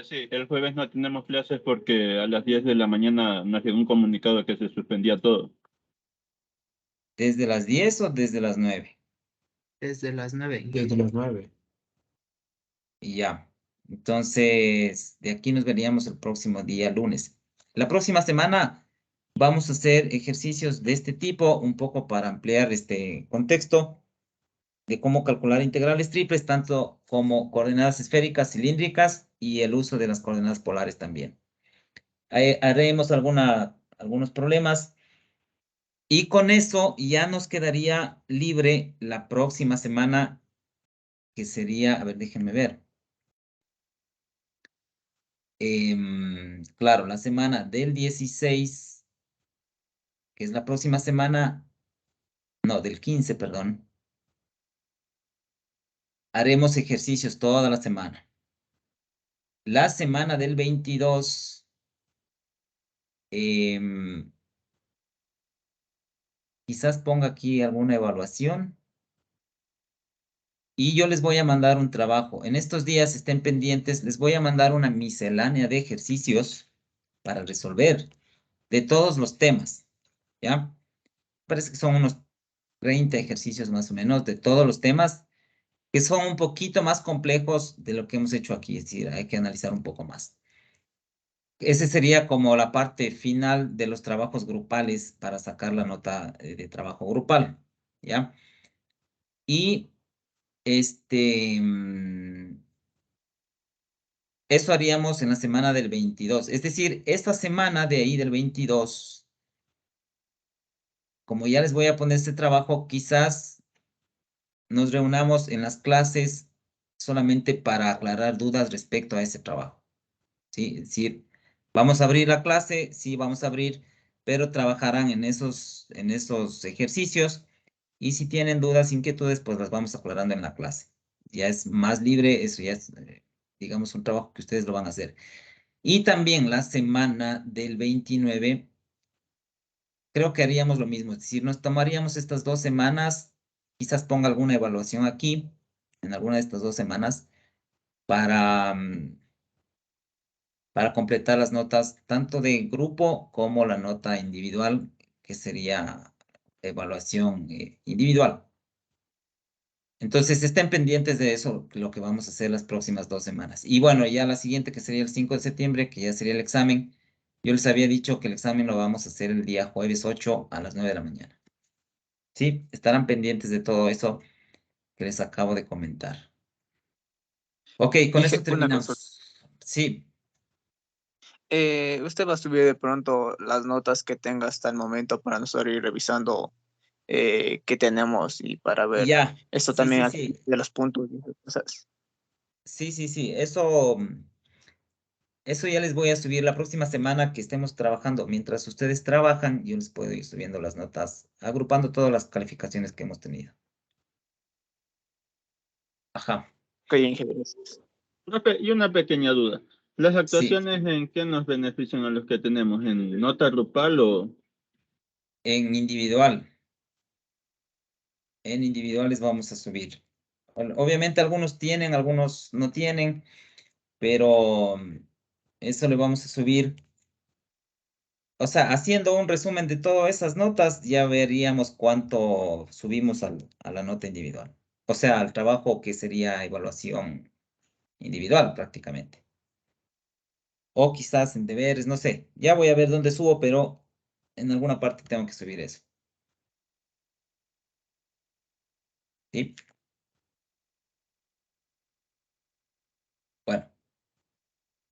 Sí, el jueves no tenemos clases porque a las 10 de la mañana nos llegó un comunicado que se suspendía todo. ¿Desde las 10 o desde las 9? Desde las 9. Desde las 9. Y ya. Entonces, de aquí nos veríamos el próximo día, lunes. La próxima semana vamos a hacer ejercicios de este tipo, un poco para ampliar este contexto de cómo calcular integrales triples, tanto como coordenadas esféricas, cilíndricas y el uso de las coordenadas polares también. Haremos algunos problemas y con eso ya nos quedaría libre la próxima semana, que sería, a ver, déjenme ver. Claro, la semana del 16, que es la próxima semana, no, del 15, perdón. Haremos ejercicios toda la semana. La semana del 22, quizás ponga aquí alguna evaluación. Y yo les voy a mandar un trabajo. En estos días estén pendientes, les voy a mandar una miscelánea de ejercicios para resolver de todos los temas, ¿ya? Parece que son unos 30 ejercicios más o menos de todos los temas que son un poquito más complejos de lo que hemos hecho aquí, es decir, hay que analizar un poco más. Ese sería como la parte final de los trabajos grupales para sacar la nota de trabajo grupal, ¿ya? Y eso haríamos en la semana del 22. Es decir, esta semana de ahí del 22, como ya les voy a poner este trabajo, quizás nos reunamos en las clases solamente para aclarar dudas respecto a ese trabajo. ¿Sí? Es decir, vamos a abrir la clase, sí, vamos a abrir, pero trabajarán en esos ejercicios y si tienen dudas, inquietudes, pues las vamos aclarando en la clase. Ya es más libre, eso ya es, digamos, un trabajo que ustedes lo van a hacer. Y también la semana del 29, creo que haríamos lo mismo, es decir, nos tomaríamos estas 2 semanas, quizás ponga alguna evaluación aquí, en alguna de estas 2 semanas, para, para completar las notas tanto de grupo como la nota individual, que sería evaluación individual. Entonces, estén pendientes de eso, lo que vamos a hacer las próximas 2 semanas. Y bueno, ya la siguiente, que sería el 5 de septiembre, que ya sería el examen. Yo les había dicho que el examen lo vamos a hacer el día jueves 8 a las 9 de la mañana. ¿Sí? Estarán pendientes de todo eso que les acabo de comentar. Ok, con eso Dije, una consulta. terminamos. Sí, ¿Usted va a subir de pronto las notas que tenga hasta el momento para nosotros ir revisando qué tenemos y para ver ya. esto Sí, también sí, aquí sí. de los puntos y esas cosas? Sí, sí, sí. Eso ya les voy a subir la próxima semana que estemos trabajando. Mientras ustedes trabajan, yo les puedo ir subiendo las notas, agrupando todas las calificaciones que hemos tenido. Ajá, Ok, ingenieros. Y una pequeña duda. ¿Las sí. actuaciones en qué nos benefician a los que tenemos? ¿En nota grupal o...? En individual. En individuales vamos a subir. Obviamente algunos tienen, algunos no tienen, pero eso le vamos a subir. O sea, haciendo un resumen de todas esas notas, ya veríamos cuánto subimos a la nota individual. O sea, al trabajo que sería evaluación individual prácticamente. O quizás en deberes, no sé. Ya voy a ver dónde subo, pero en alguna parte tengo que subir eso. ¿Sí? Bueno,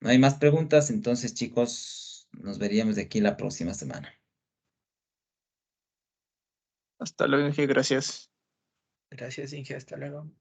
no hay más preguntas, entonces chicos, nos veríamos de aquí la próxima semana. Hasta luego, Inge, gracias. Gracias, Inge. Hasta luego.